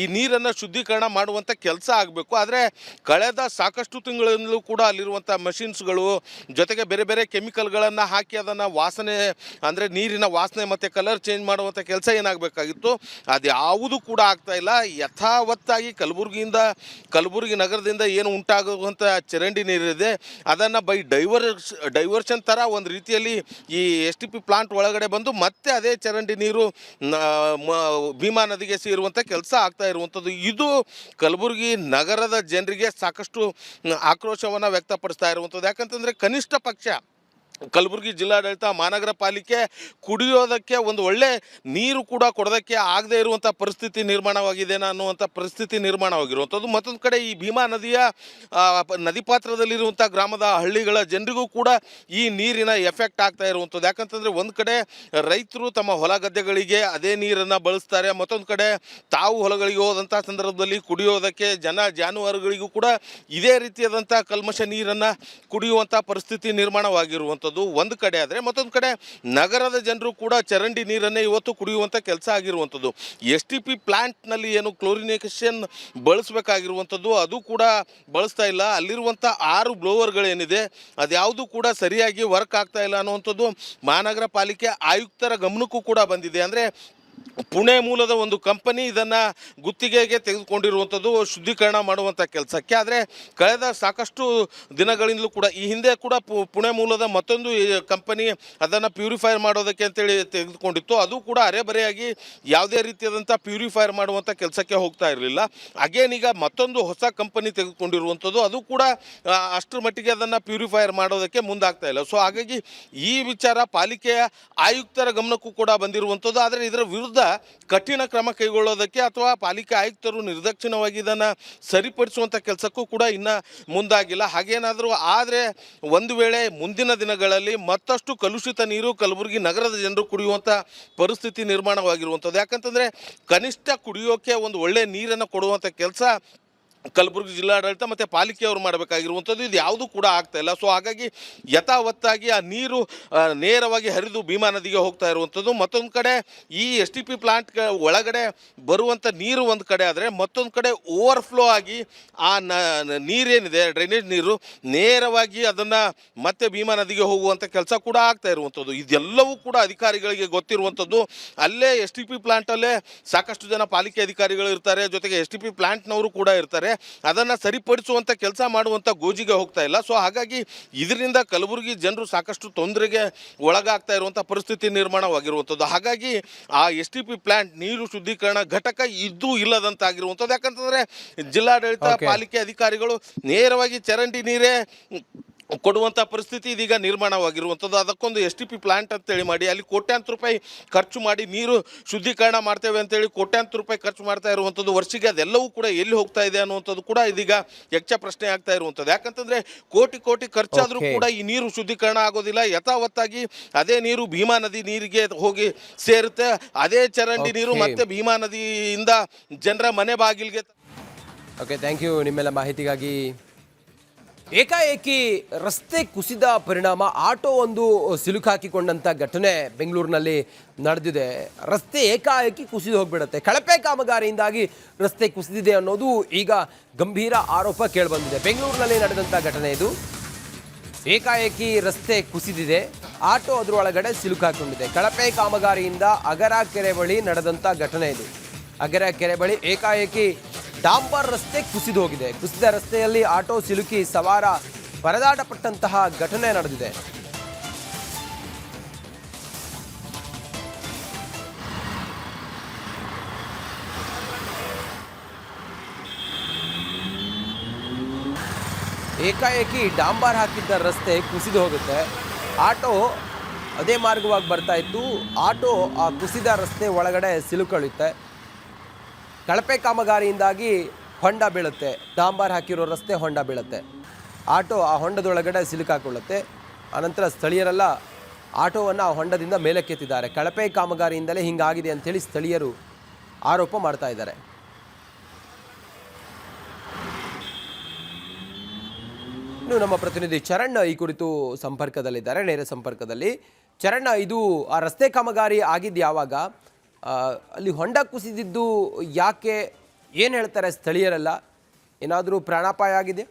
ಈ ನೀರನ್ನು ಶುದ್ಧೀಕರಣ ಮಾಡುವಂಥ ಕೆಲಸ ಆಗಬೇಕು. ಆದರೆ ಕಳೆದ ಸಾಕಷ್ಟು ತಿಂಗಳಿಂದಲೂ ಕೂಡ ಅಲ್ಲಿರುವಂಥ ಮಷಿನ್ಸ್ಗಳು ಜೊತೆಗೆ ಬೇರೆ ಬೇರೆ ಕೆಮಿಕಲ್ಗಳನ್ನು ಹಾಕಿ ಅದನ್ನು ವಾಸನೆ ಅಂದರೆ ನೀರಿನ ವಾಸನೆ ಮತ್ತು ಕಲರ್ ಚೇಂಜ್ ಮಾಡುವಂಥ ಕೆಲಸ ಏನಾಗಬೇಕಾಗಿತ್ತು ಅದು ಯಾವುದೂ ಕೂಡ ಆಗ್ತಾಯಿಲ್ಲ. ಯಥಾವತ್ತಾಗಿ ಕಲಬುರಗಿ ನಗರದಿಂದ ಏನು ಉಂಟಾಗುವಂಥ ಚರಂಡಿ ನೀರಿದೆ ಅದನ್ನು ಬೈ ಡೈವರ್ಷನ್ ಥರ ಒಂದು ರೀತಿಯಲ್ಲಿ ಈ STP ಪ್ಲಾಂಟ್ ಒಳಗಡೆ ಬಂದು ಮತ್ತೆ ಅದೇ ಚರಂಡಿ ನೀರು ಭೀಮಾ ನದಿಗೆ ಸೇರುವಂಥ ಕೆಲಸ ಆಗ್ತಾ ಇರುವಂಥದ್ದು. ಇದು ಕಲಬುರಗಿ ನಗರದ ಜನರಿಗೆ ಸಾಕಷ್ಟು ಆಕ್ರೋಶವನ್ನು ವ್ಯಕ್ತಪಡಿಸ್ತಾ ಇರುವಂಥದ್ದು. ಯಾಕಂತಂದರೆ ಕನಿಷ್ಠ ಪಕ್ಷ ಕಲಬುರಗಿ ಜಿಲ್ಲಾಡಳಿತ, ಮಹಾನಗರ ಪಾಲಿಕೆ ಕುಡಿಯೋದಕ್ಕೆ ಒಂದು ಒಳ್ಳೆ ನೀರು ಕೂಡ ಕೊಡೋದಕ್ಕೆ ಆಗದೇ ಇರುವಂಥ ಪರಿಸ್ಥಿತಿ ನಿರ್ಮಾಣವಾಗಿದೆ ಅನ್ನುವಂಥ ಪರಿಸ್ಥಿತಿ ನಿರ್ಮಾಣವಾಗಿರುವಂಥದ್ದು. ಮತ್ತೊಂದು ಕಡೆ ಈ ಭೀಮಾ ನದಿಯ ನದಿ ಪಾತ್ರದಲ್ಲಿರುವಂಥ ಗ್ರಾಮದ ಹಳ್ಳಿಗಳ ಜನರಿಗೂ ಕೂಡ ಈ ನೀರಿನ ಎಫೆಕ್ಟ್ ಆಗ್ತಾ ಇರುವಂಥದ್ದು. ಯಾಕಂತಂದರೆ ಒಂದು ಕಡೆ ರೈತರು ತಮ್ಮ ಹೊಲ ಗದ್ದೆಗಳಿಗೆ ಅದೇ ನೀರನ್ನು ಬಳಸ್ತಾರೆ, ಮತ್ತೊಂದು ಕಡೆ ತಾವು ಹೊಲಗಳಿಗೆ ಹೋದಂಥ ಸಂದರ್ಭದಲ್ಲಿ ಕುಡಿಯೋದಕ್ಕೆ ಜಾನುವಾರುಗಳಿಗೂ ಕೂಡ ಇದೇ ರೀತಿಯಾದಂಥ ಕಲ್ಮಶ ನೀರನ್ನು ಕುಡಿಯುವಂಥ ಪರಿಸ್ಥಿತಿ ನಿರ್ಮಾಣವಾಗಿರುವಂಥದ್ದು ಒಂದು ಕಡೆ. ಆದರೆ ಮತ್ತೊಂದು ಕಡೆ ನಗರದ ಜನರು ಕೂಡ ಚರಂಡಿ ನೀರನ್ನೇ ಇವತ್ತು ಕುಡಿಯುವಂಥ ಕೆಲಸ ಆಗಿರುವಂಥದ್ದು. STP ಪ್ಲಾಂಟ್ನಲ್ಲಿ ಏನು ಕ್ಲೋರಿನೇಷನ್ ಬಳಸಬೇಕಾಗಿರುವಂಥದ್ದು ಅದು ಕೂಡ ಬಳಸ್ತಾ ಇಲ್ಲ. ಅಲ್ಲಿರುವಂಥ 6 ಬ್ಲೋವರ್ಗಳೇನಿದೆ ಅದ್ಯಾವುದು ಕೂಡ ಸರಿಯಾಗಿ ವರ್ಕ್ ಆಗ್ತಾ ಇಲ್ಲ ಅನ್ನುವಂಥದ್ದು ಮಹಾನಗರ ಪಾಲಿಕೆ ಆಯುಕ್ತರ ಗಮನಕ್ಕೂ ಕೂಡ ಬಂದಿದೆ. ಅಂದರೆ ಪುಣೆ ಮೂಲದ ಒಂದು ಕಂಪನಿ ಇದನ್ನು ಗುತ್ತಿಗೆಗೆ ತೆಗೆದುಕೊಂಡಿರುವಂಥದ್ದು ಶುದ್ಧೀಕರಣ ಮಾಡುವಂಥ ಕೆಲಸಕ್ಕೆ. ಆದರೆ ಕಳೆದ ಸಾಕಷ್ಟು ದಿನಗಳಿಂದಲೂ ಕೂಡ ಈ ಹಿಂದೆ ಕೂಡ ಪುಣೆ ಮೂಲದ ಮತ್ತೊಂದು ಕಂಪನಿ ಅದನ್ನು ಪ್ಯೂರಿಫೈರ್ ಮಾಡೋದಕ್ಕೆ ಅಂತೇಳಿ ತೆಗೆದುಕೊಂಡಿತ್ತು. ಅದು ಕೂಡ ಅರೆಬರೆಯಾಗಿ ಯಾವುದೇ ರೀತಿಯಾದಂಥ ಪ್ಯೂರಿಫೈರ್ ಮಾಡುವಂಥ ಕೆಲಸಕ್ಕೆ ಹೋಗ್ತಾ ಇರಲಿಲ್ಲ. ಅಗೇನ್ ಈಗ ಮತ್ತೊಂದು ಹೊಸ ಕಂಪನಿ ತೆಗೆದುಕೊಂಡಿರುವಂಥದ್ದು, ಅದು ಕೂಡ ಅಷ್ಟರ ಮಟ್ಟಿಗೆ ಅದನ್ನು ಪ್ಯೂರಿಫೈರ್ ಮಾಡೋದಕ್ಕೆ ಮುಂದಾಗ್ತಾ ಇಲ್ಲ. ಸೊ ಹಾಗಾಗಿ ಈ ವಿಚಾರ ಪಾಲಿಕೆಯ ಆಯುಕ್ತರ ಗಮನಕ್ಕೂ ಕೂಡ ಬಂದಿರುವಂಥದ್ದು. ಆದರೆ ಇದರ ವಿರುದ್ಧ ಕಠಿಣ ಕ್ರಮ ಕೈಗೊಳ್ಳೋದಕ್ಕೆ ಅಥವಾ ಪಾಲಿಕೆ ಆಯುಕ್ತರು ನಿರ್ದಾಕ್ಷಿಣ್ಯವಾಗಿ ಇದನ್ನು ಸರಿಪಡಿಸುವಂಥ ಕೆಲಸಕ್ಕೂ ಕೂಡ ಇನ್ನು ಮುಂದಾಗಿಲ್ಲ. ಹಾಗೇನಾದರೂ ಆದರೆ ಒಂದು ವೇಳೆ ಮುಂದಿನ ದಿನಗಳಲ್ಲಿ ಮತ್ತಷ್ಟು ಕಲುಷಿತ ನೀರು ಕಲಬುರಗಿ ನಗರದ ಜನರು ಕುಡಿಯುವಂಥ ಪರಿಸ್ಥಿತಿ ನಿರ್ಮಾಣವಾಗಿರುವಂಥದ್ದು. ಯಾಕಂತಂದರೆ ಕನಿಷ್ಠ ಕುಡಿಯೋಕ್ಕೆ ಒಂದು ಒಳ್ಳೆಯ ನೀರನ್ನು ಕೊಡುವಂಥ ಕೆಲಸ ಕಲಬುರಗಿ ಜಿಲ್ಲಾಡಳಿತ ಮತ್ತು ಪಾಲಿಕೆಯವರು ಮಾಡಬೇಕಾಗಿರುವಂಥದ್ದು. ಇದು ಯಾವುದೂ ಕೂಡ ಆಗ್ತಾ ಇಲ್ಲ. ಸೊ ಹಾಗಾಗಿ ಯಥಾವತ್ತಾಗಿ ಆ ನೀರು ನೇರವಾಗಿ ಹರಿದು ಭೀಮಾ ನದಿಗೆ ಹೋಗ್ತಾ ಇರುವಂಥದ್ದು. ಮತ್ತೊಂದು ಕಡೆ ಈ STP ಪ್ಲಾಂಟ್ ಒಳಗಡೆ ಬರುವಂಥ ನೀರು ಒಂದು ಕಡೆ ಆದರೆ, ಮತ್ತೊಂದು ಕಡೆ ಓವರ್ಫ್ಲೋ ಆಗಿ ಆ ನೀರೇನಿದೆ ಡ್ರೈನೇಜ್ ನೀರು ನೇರವಾಗಿ ಅದನ್ನು ಮತ್ತೆ ಭೀಮಾ ನದಿಗೆ ಹೋಗುವಂಥ ಕೆಲಸ ಕೂಡ ಆಗ್ತಾ ಇರುವಂಥದ್ದು. ಇದೆಲ್ಲವೂ ಕೂಡ ಅಧಿಕಾರಿಗಳಿಗೆ ಗೊತ್ತಿರುವಂಥದ್ದು. ಅಲ್ಲೇ STP ಪ್ಲಾಂಟಲ್ಲೇ ಸಾಕಷ್ಟು ಜನ ಪಾಲಿಕೆ ಅಧಿಕಾರಿಗಳು ಇರ್ತಾರೆ, ಜೊತೆಗೆ STP ಪ್ಲಾಂಟ್ನವರು ಕೂಡ ಇರ್ತಾರೆ. ಅದನ್ನು ಸರಿಪಡಿಸುವಂಥ ಕೆಲಸ ಮಾಡುವಂಥ ಗೋಜಿಗೆ ಹೋಗ್ತಾ ಇಲ್ಲ. ಸೊ ಹಾಗಾಗಿ ಇದರಿಂದ ಕಲಬುರಗಿ ಜನರು ಸಾಕಷ್ಟು ತೊಂದರೆಗೆ ಒಳಗಾಗ್ತಾ ಇರುವಂಥ ಪರಿಸ್ಥಿತಿ ನಿರ್ಮಾಣವಾಗಿರುವಂಥದ್ದು. ಹಾಗಾಗಿ ಆ STP ಪ್ಲಾಂಟ್ ನೀರು ಶುದ್ಧೀಕರಣ ಘಟಕ ಇದ್ದೂ ಇಲ್ಲದಂತಾಗಿರುವಂಥದ್ದು. ಯಾಕಂತಂದರೆ ಜಿಲ್ಲಾಡಳಿತ ಪಾಲಿಕೆ ಅಧಿಕಾರಿಗಳು ನೇರವಾಗಿ ಚರಂಡಿ ನೀರೇ ಕೊಡುವಂಥ ಪರಿಸ್ಥಿತಿ ಇದೀಗ ನಿರ್ಮಾಣವಾಗಿರುವಂಥದ್ದು. ಅದಕ್ಕೊಂದು STP ಪ್ಲಾಂಟ್ ಅಂತೇಳಿ ಮಾಡಿ ಅಲ್ಲಿ ಕೋಟ್ಯಾಂತರ ರೂಪಾಯಿ ಖರ್ಚು ಮಾಡಿ ನೀರು ಶುದ್ಧೀಕರಣ ಮಾಡ್ತೇವೆ ಅಂತೇಳಿ ಕೋಟ್ಯಾಂತರ ರೂಪಾಯಿ ಖರ್ಚು ಮಾಡ್ತಾ ಇರುವಂಥದ್ದು. ವರ್ಷಿಗೆ ಅದೆಲ್ಲವೂ ಕೂಡ ಎಲ್ಲಿ ಹೋಗ್ತಾ ಇದೆ ಅನ್ನುವಂಥದ್ದು ಕೂಡ ಇದೀಗ ಯಕ್ಷ ಪ್ರಶ್ನೆ ಆಗ್ತಾ ಇರುವಂಥದ್ದು. ಯಾಕಂತಂದರೆ ಕೋಟಿ ಖರ್ಚಾದರೂ ಕೂಡ ಈ ನೀರು ಶುದ್ಧೀಕರಣ ಆಗೋದಿಲ್ಲ. ಯಥಾವತ್ತಾಗಿ ಅದೇ ನೀರು ಭೀಮಾ ನದಿ ನೀರಿಗೆ ಹೋಗಿ ಸೇರುತ್ತೆ. ಅದೇ ಚರಂಡಿ ನೀರು ಮತ್ತೆ ಭೀಮಾ ನದಿಯಿಂದ ಜನರ ಮನೆ ಬಾಗಿಲಿಗೆ. ಓಕೆ, ಥ್ಯಾಂಕ್ ಯು ನಿಮ್ಮೆಲ್ಲ ಮಾಹಿತಿಗಾಗಿ. ಏಕಾಏಕಿ ರಸ್ತೆ ಕುಸಿದ ಪರಿಣಾಮ ಆಟೋ ಒಂದು ಸಿಲುಕಾಕಿಕೊಂಡಂಥ ಘಟನೆ ಬೆಂಗಳೂರಿನಲ್ಲಿ ನಡೆದಿದೆ. ರಸ್ತೆ ಏಕಾಏಕಿ ಕುಸಿದು ಹೋಗ್ಬಿಡುತ್ತೆ. ಕಳಪೆ ಕಾಮಗಾರಿಯಿಂದಾಗಿ ರಸ್ತೆ ಕುಸಿದಿದೆ ಅನ್ನೋದು ಈಗ ಗಂಭೀರ ಆರೋಪ ಕೇಳಿಬಂದಿದೆ. ಬೆಂಗಳೂರಿನಲ್ಲಿ ನಡೆದಂಥ ಘಟನೆ ಇದು. ಏಕಾಏಕಿ ರಸ್ತೆ ಕುಸಿದಿದೆ, ಆಟೋ ಅದರೊಳಗಡೆ ಸಿಲುಕಾಕೊಂಡಿದೆ. ಕಳಪೆ ಕಾಮಗಾರಿಯಿಂದ ಅಗರ ಕೆರೆ ಬಳಿ ನಡೆದಂಥ ಘಟನೆ ಇದು. ಅಗರ ಕೆರೆ ಬಳಿ ಏಕಾಏಕಿ ಡಾಂಬರ್ ರಸ್ತೆ ಕುಸಿದು ಹೋಗಿದೆ. ಕುಸಿದ ರಸ್ತೆಯಲ್ಲಿ ಆಟೋ ಸಿಲುಕಿ ಸವಾರ ಪರದಾಟ ಪಟ್ಟಂತಹ ಘಟನೆ ನಡೆದಿದೆ. ಏಕಾಏಕಿ ಡಾಂಬರ್ ಹಾಕಿದ್ದ ರಸ್ತೆ ಕುಸಿದು ಹೋಗುತ್ತೆ. ಆಟೋ ಅದೇ ಮಾರ್ಗವಾಗಿ ಬರ್ತಾ ಇತ್ತು. ಆಟೋ ಆ ಕುಸಿದ ರಸ್ತೆ ಒಳಗಡೆ ಸಿಲುಕೊಳ್ಳುತ್ತೆ. ಕಳಪೆ ಕಾಮಗಾರಿಯಿಂದಾಗಿ ಹೊಂಡ ಬೀಳುತ್ತೆ. ಡಾಂಬರ್ ಹಾಕಿರೋ ರಸ್ತೆ ಹೊಂಡ ಬೀಳುತ್ತೆ. ಆಟೋ ಆ ಹೊಂಡದೊಳಗಡೆ ಸಿಲುಕಾಕೊಳ್ಳುತ್ತೆ. ಆನಂತರ ಸ್ಥಳೀಯರೆಲ್ಲ ಆಟೋವನ್ನು ಆ ಹೊಂಡದಿಂದ ಮೇಲಕ್ಕೆತ್ತಿದ್ದಾರೆ. ಕಳಪೆ ಕಾಮಗಾರಿಯಿಂದಲೇ ಹಿಂಗಾಗಿದೆ ಅಂಥೇಳಿ ಸ್ಥಳೀಯರು ಆರೋಪ ಮಾಡ್ತಾ ಇದ್ದಾರೆ. ಇನ್ನು ನಮ್ಮ ಪ್ರತಿನಿಧಿ ಚರಣ್ ಈ ಕುರಿತು ಸಂಪರ್ಕದಲ್ಲಿದ್ದಾರೆ, ನೇರ ಸಂಪರ್ಕದಲ್ಲಿ. ಚರಣ್, ಇದು ಆ ರಸ್ತೆ ಕಾಮಗಾರಿ ಆಗಿದ್ದು ಯಾವಾಗ? ಅಲ್ಲಿ ಹೊಂಡ ಕುಸಿದಿದ್ದು ಯಾಕೆ? ಏನು ಹೇಳ್ತಾರೆ ಸ್ಥಳೀಯರೆಲ್ಲ? ಏನಾದರೂ ಪ್ರಾಣಾಪಾಯ ಆಗಿದೆ?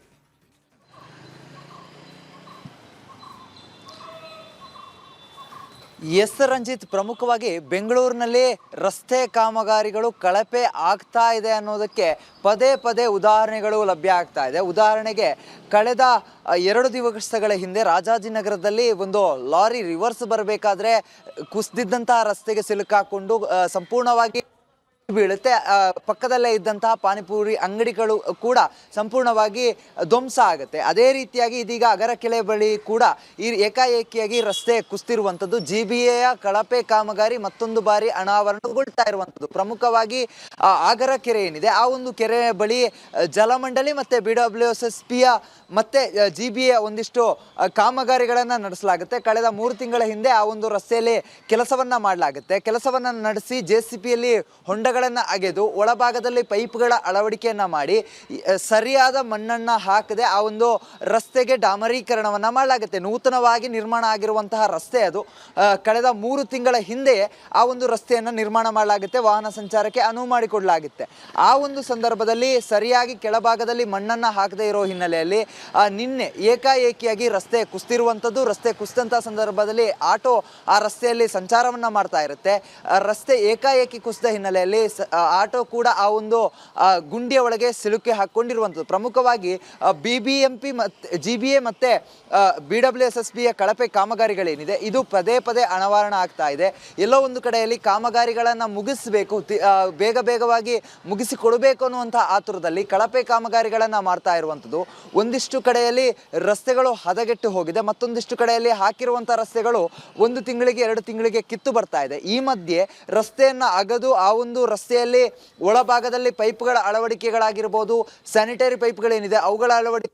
ಎಸ್ ರಂಜಿತ್, ಪ್ರಮುಖವಾಗಿ ಬೆಂಗಳೂರಿನಲ್ಲಿ ರಸ್ತೆ ಕಾಮಗಾರಿಗಳು ಕಳಪೆ ಆಗ್ತಾ ಇದೆ ಅನ್ನೋದಕ್ಕೆ ಪದೇ ಪದೇ ಉದಾಹರಣೆಗಳು ಲಭ್ಯ ಆಗ್ತಾ ಇದೆ. ಉದಾಹರಣೆಗೆ ಕಳೆದ 2 ದಿವಸಗಳ ಹಿಂದೆ ರಾಜಾಜಿನಗರದಲ್ಲಿ ಒಂದು ಲಾರಿ ರಿವರ್ಸ್ ಬರಬೇಕಾದ್ರೆ ಕುಸಿದಿದ್ದಂತಹ ರಸ್ತೆಗೆ ಸಿಲುಕಾಕೊಂಡು ಸಂಪೂರ್ಣವಾಗಿ ಬೀಳುತ್ತೆ. ಪಕ್ಕದಲ್ಲೇ ಇದ್ದಂತಹ ಪಾನಿಪುರಿ ಅಂಗಡಿಗಳು ಕೂಡ ಸಂಪೂರ್ಣವಾಗಿ ಧ್ವಂಸ ಆಗುತ್ತೆ. ಅದೇ ರೀತಿಯಾಗಿ ಇದೀಗ ಅಗರ ಕೆರೆ ಬಳಿ ಕೂಡ ಈ ಏಕಾಏಕಿಯಾಗಿ ರಸ್ತೆ ಕುಸಿದಿರುವಂಥದ್ದು. GBAಯ ಕಳಪೆ ಕಾಮಗಾರಿ ಮತ್ತೊಂದು ಬಾರಿ ಅನಾವರಣಗೊಳ್ತಾ ಇರುವಂಥದ್ದು. ಪ್ರಮುಖವಾಗಿ ಅಗರ ಕೆರೆ ಏನಿದೆ, ಆ ಒಂದು ಕೆರೆ ಬಳಿ ಜಲಮಂಡಳಿ ಮತ್ತು BWSSPಯ ಮತ್ತು GBA ಒಂದಿಷ್ಟು ಕಾಮಗಾರಿಗಳನ್ನು ನಡೆಸಲಾಗುತ್ತೆ. ಕಳೆದ 3 ತಿಂಗಳ ಹಿಂದೆ ಆ ಒಂದು ರಸ್ತೆಯಲ್ಲಿ ಕೆಲಸವನ್ನು ಮಾಡಲಾಗುತ್ತೆ. ಕೆಲಸವನ್ನು ನಡೆಸಿ JCBಯಲ್ಲಿ ಹೊಂಡ ಹೊಂಡಗಳನ್ನು ಅಗೆದು ಒಳಭಾಗದಲ್ಲಿ ಪೈಪ್ಗಳ ಅಳವಡಿಕೆಯನ್ನು ಮಾಡಿ ಸರಿಯಾದ ಮಣ್ಣನ್ನು ಹಾಕದೆ ಆ ಒಂದು ರಸ್ತೆಗೆ ಡಾಮರೀಕರಣವನ್ನು ಮಾಡಲಾಗುತ್ತೆ. ನೂತನವಾಗಿ ನಿರ್ಮಾಣ ಆಗಿರುವಂತಹ ರಸ್ತೆ ಅದು. ಕಳೆದ 3 ತಿಂಗಳ ಹಿಂದೆ ಆ ಒಂದು ರಸ್ತೆಯನ್ನು ನಿರ್ಮಾಣ ಮಾಡಲಾಗುತ್ತೆ, ವಾಹನ ಸಂಚಾರಕ್ಕೆ ಅನುವು ಮಾಡಿಕೊಡಲಾಗುತ್ತೆ. ಆ ಒಂದು ಸಂದರ್ಭದಲ್ಲಿ ಸರಿಯಾಗಿ ಕೆಳಭಾಗದಲ್ಲಿ ಮಣ್ಣನ್ನು ಹಾಕದೇ ಇರೋ ಹಿನ್ನೆಲೆಯಲ್ಲಿ ನಿನ್ನೆ ಏಕಾಏಕಿಯಾಗಿ ರಸ್ತೆ ಕುಸಿದಿರುವಂಥದ್ದು. ರಸ್ತೆ ಕುಸಿದಂಥ ಸಂದರ್ಭದಲ್ಲಿ ಆಟೋ ಆ ರಸ್ತೆಯಲ್ಲಿ ಸಂಚಾರವನ್ನು ಮಾಡ್ತಾ ಇರುತ್ತೆ. ರಸ್ತೆ ಏಕಾಏಕಿ ಕುಸಿದ ಹಿನ್ನೆಲೆಯಲ್ಲಿ ಆಟೋ ಕೂಡ ಆ ಒಂದು ಗುಂಡಿಯ ಒಳಗೆ ಸಿಲುಕಿ ಹಾಕೊಂಡಿರುವಂಥದ್ದು. ಪ್ರಮುಖವಾಗಿ BBMP ಮತ್ತು GBA ಮತ್ತು BWSSBಯ ಕಳಪೆ ಕಾಮಗಾರಿಗಳೇನಿದೆ ಇದು ಪದೇ ಪದೇ ಅನಾವರಣ ಆಗ್ತಾ ಇದೆ. ಎಲ್ಲೋ ಒಂದು ಕಡೆಯಲ್ಲಿ ಕಾಮಗಾರಿಗಳನ್ನು ಮುಗಿಸಬೇಕು, ಬೇಗವಾಗಿ ಮುಗಿಸಿಕೊಡಬೇಕು ಅನ್ನುವಂಥ ಆತುರದಲ್ಲಿ ಕಳಪೆ ಕಾಮಗಾರಿಗಳನ್ನು ಮಾಡ್ತಾ ಇರುವಂಥದ್ದು. ಒಂದಿಷ್ಟು ಕಡೆಯಲ್ಲಿ ರಸ್ತೆಗಳು ಹದಗೆಟ್ಟು ಹೋಗಿದೆ, ಮತ್ತೊಂದಿಷ್ಟು ಕಡೆಯಲ್ಲಿ ಹಾಕಿರುವಂಥ ರಸ್ತೆಗಳು 1 ತಿಂಗಳಿಗೆ 2 ತಿಂಗಳಿಗೆ ಕಿತ್ತು ಬರ್ತಾ ಇದೆ. ಈ ಮಧ್ಯೆ ರಸ್ತೆಯನ್ನು ಅಗದು ಆ ಒಂದು ರಸ್ತೆಯಲ್ಲಿ ಒಳಭಾಗದಲ್ಲಿ ಪೈಪ್ಗಳ ಅಳವಡಿಕೆಗಳಾಗಿರ್ಬೋದು, ಸ್ಯಾನಿಟರಿ ಪೈಪ್ಗಳೇನಿದೆ ಅವುಗಳ ಅಳವಡಿಕೆ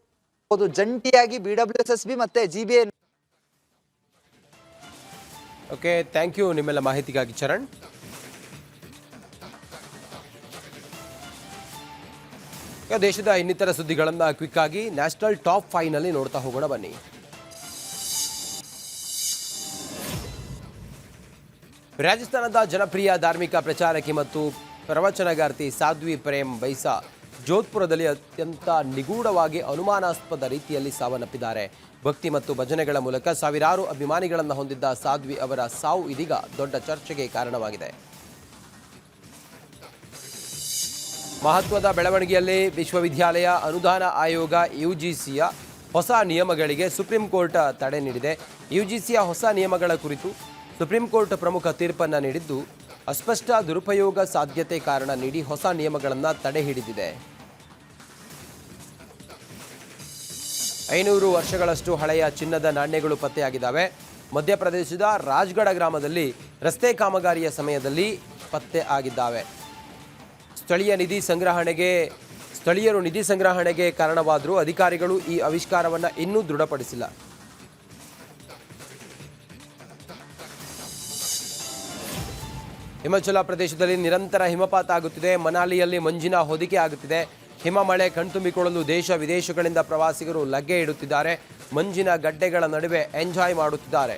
ಜಂಟಿಯಾಗಿ BWSSB ಮತ್ತು GBA. ಓಕೆ, ಥ್ಯಾಂಕ್ ಯು ನಿಮ್ಮೆಲ್ಲ ಮಾಹಿತಿಗಾಗಿ ಚರಣ್. ದೇಶದ ಇನ್ನಿತರ ಸುದ್ದಿಗಳನ್ನು ಕ್ವಿಕ್ ಆಗಿ ನ್ಯಾಷನಲ್ ಟಾಪ್ 5 ನಲ್ಲಿ ನೋಡ್ತಾ ಹೋಗೋಣ ಬನ್ನಿ. ರಾಜಸ್ಥಾನದ ಜನಪ್ರಿಯ ಧಾರ್ಮಿಕ ಪ್ರಚಾರಕಿ ಮತ್ತು ಪ್ರವಚನಗಾರ್ತಿ ಸಾಧ್ವಿ ಪ್ರೇಮ್ ಬೈಸಾ ಜೋಧ್ಪುರದಲ್ಲಿ ಅತ್ಯಂತ ನಿಗೂಢವಾಗಿ ಅನುಮಾನಾಸ್ಪದ ರೀತಿಯಲ್ಲಿ ಸಾವನ್ನಪ್ಪಿದ್ದಾರೆ. ಭಕ್ತಿ ಮತ್ತು ಭಜನೆಗಳ ಮೂಲಕ ಸಾವಿರಾರು ಅಭಿಮಾನಿಗಳನ್ನು ಹೊಂದಿದ್ದ ಸಾಧ್ವಿ ಅವರ ಸಾವು ಇದೀಗ ದೊಡ್ಡ ಚರ್ಚೆಗೆ ಕಾರಣವಾಗಿದೆ. ಮಹತ್ವದ ಬೆಳವಣಿಗೆಯಲ್ಲಿ ವಿಶ್ವವಿದ್ಯಾಲಯ ಅನುದಾನ ಆಯೋಗ UGCಯ ಹೊಸ ನಿಯಮಗಳಿಗೆ ಸುಪ್ರೀಂ ಕೋರ್ಟ್ ತಡೆ ನೀಡಿದೆ. UGCಯ ಹೊಸ ನಿಯಮಗಳ ಕುರಿತು ಸುಪ್ರೀಂ ಕೋರ್ಟ್ ಪ್ರಮುಖ ತೀರ್ಪನ್ನು ನೀಡಿದ್ದು, ಅಸ್ಪಷ್ಟ ದುರುಪಯೋಗ ಸಾಧ್ಯತೆ ಕಾರಣ ನೀಡಿ ಹೊಸ ನಿಯಮಗಳನ್ನು ತಡೆ ಹಿಡಿದಿದೆ. 500 ವರ್ಷಗಳಷ್ಟು ಹಳೆಯ ಚಿನ್ನದ ನಾಣ್ಯಗಳು ಪತ್ತೆಯಾಗಿದ್ದಾವೆ. ಮಧ್ಯಪ್ರದೇಶದ ರಾಜ್ಗಢ ಗ್ರಾಮದಲ್ಲಿ ರಸ್ತೆ ಕಾಮಗಾರಿಯ ಸಮಯದಲ್ಲಿ ಪತ್ತೆ ಆಗಿದ್ದಾವೆ. ಸ್ಥಳೀಯರು ನಿಧಿ ಸಂಗ್ರಹಣೆಗೆ ಕಾರಣವಾದರೂ ಅಧಿಕಾರಿಗಳು ಈ ಆವಿಷ್ಕಾರವನ್ನು ಇನ್ನೂ ದೃಢಪಡಿಸಿಲ್ಲ. ಹಿಮಾಚಲ ಪ್ರದೇಶದಲ್ಲಿ ನಿರಂತರ ಹಿಮಪಾತ ಆಗುತ್ತಿದೆ. ಮನಾಲಿಯಲ್ಲಿ ಮಂಜಿನ ಹೊದಿಕೆ ಆಗುತ್ತಿದೆ. ಹಿಮಮಳೆ ಕಣ್ತುಂಬಿಕೊಳ್ಳಲು ದೇಶ ವಿದೇಶಗಳಿಂದ ಪ್ರವಾಸಿಗರು ಲಗ್ಗೆ ಇಡುತ್ತಿದ್ದಾರೆ. ಮಂಜಿನ ಗಡ್ಡೆಗಳ ನಡುವೆ ಎಂಜಾಯ್ ಮಾಡುತ್ತಿದ್ದಾರೆ.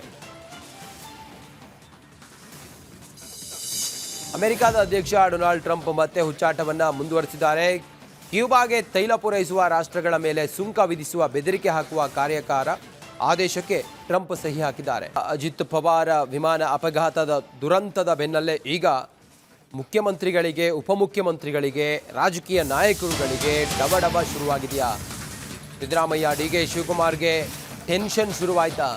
ಅಮೆರಿಕದ ಅಧ್ಯಕ್ಷ ಡೊನಾಲ್ಡ್ ಟ್ರಂಪ್ ಮತ್ತೆ ಹುಚ್ಚಾಟವನ್ನು ಮುಂದುವರೆಸಿದ್ದಾರೆ. ಕ್ಯೂಬಾಗೆ ತೈಲ ಪೂರೈಸುವ ರಾಷ್ಟ್ರಗಳ ಮೇಲೆ ಸುಂಕ ವಿಧಿಸುವ ಬೆದರಿಕೆ ಹಾಕುವ ಕಾರ್ಯಕಾರ ಆದೇಶಕ್ಕೆ ಟ್ರಂಪ್ ಸಹಿ ಹಾಕಿದ್ದಾರೆ. ಅಜಿತ್ ಪವಾರ್ ವಿಮಾನ ಅಪಘಾತದ ದುರಂತದ ಬೆನ್ನಲ್ಲೇ ಈಗ ಮುಖ್ಯಮಂತ್ರಿಗಳಿಗೆ, ಉಪಮುಖ್ಯಮಂತ್ರಿಗಳಿಗೆ, ರಾಜಕೀಯ ನಾಯಕರುಗಳಿಗೆ ಡಬಡಬ ಶುರುವಾಗಿದೆಯಾ? ಸಿದ್ದರಾಮಯ್ಯ, DK ಶಿವಕುಮಾರ್ಗೆ ಟೆನ್ಷನ್ ಶುರುವಾಯ್ತಾ?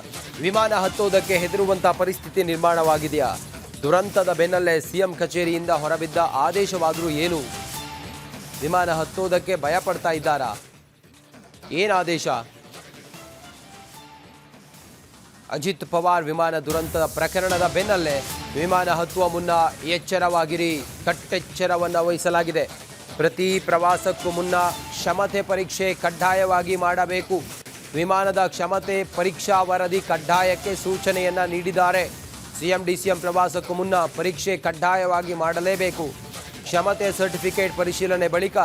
ವಿಮಾನ ಹತ್ತೋದಕ್ಕೆ ಹೆದರುವಂಥ ಪರಿಸ್ಥಿತಿ ನಿರ್ಮಾಣವಾಗಿದೆಯಾ? ದುರಂತದ ಬೆನ್ನಲ್ಲೇ CM ಕಚೇರಿಯಿಂದ ಹೊರಬಿದ್ದ ಆದೇಶವಾದರೂ ಏನು? ವಿಮಾನ ಹತ್ತೋದಕ್ಕೆ ಭಯ ಪಡ್ತಾ ಇದ್ದಾರಾ? ಏನು ಆದೇಶ? ಅಜಿತ್ ಪವಾರ್ ವಿಮಾನ ದುರಂತದ ಪ್ರಕರಣದ ಬೆನ್ನಲ್ಲೇ ವಿಮಾನ ಹತ್ತುವ ಮುನ್ನ ಎಚ್ಚರವಾಗಿರಿ, ಕಟ್ಟೆಚ್ಚರವನ್ನು ವಹಿಸಲಾಗಿದೆ. ಪ್ರತಿ ಪ್ರವಾಸಕ್ಕೂ ಮುನ್ನ ಕ್ಷಮತೆ ಪರೀಕ್ಷೆ ಕಡ್ಡಾಯವಾಗಿ ಮಾಡಬೇಕು. ವಿಮಾನದ ಕ್ಷಮತೆ ಪರೀಕ್ಷಾ ವರದಿ ಕಡ್ಡಾಯಕ್ಕೆ ಸೂಚನೆಯನ್ನು ನೀಡಿದ್ದಾರೆ. CM DCM ಪ್ರವಾಸಕ್ಕೂ ಮುನ್ನ ಪರೀಕ್ಷೆ ಕಡ್ಡಾಯವಾಗಿ ಮಾಡಲೇಬೇಕು. ಕ್ಷಮತೆ ಸರ್ಟಿಫಿಕೇಟ್ ಪರಿಶೀಲನೆ ಬಳಿಕ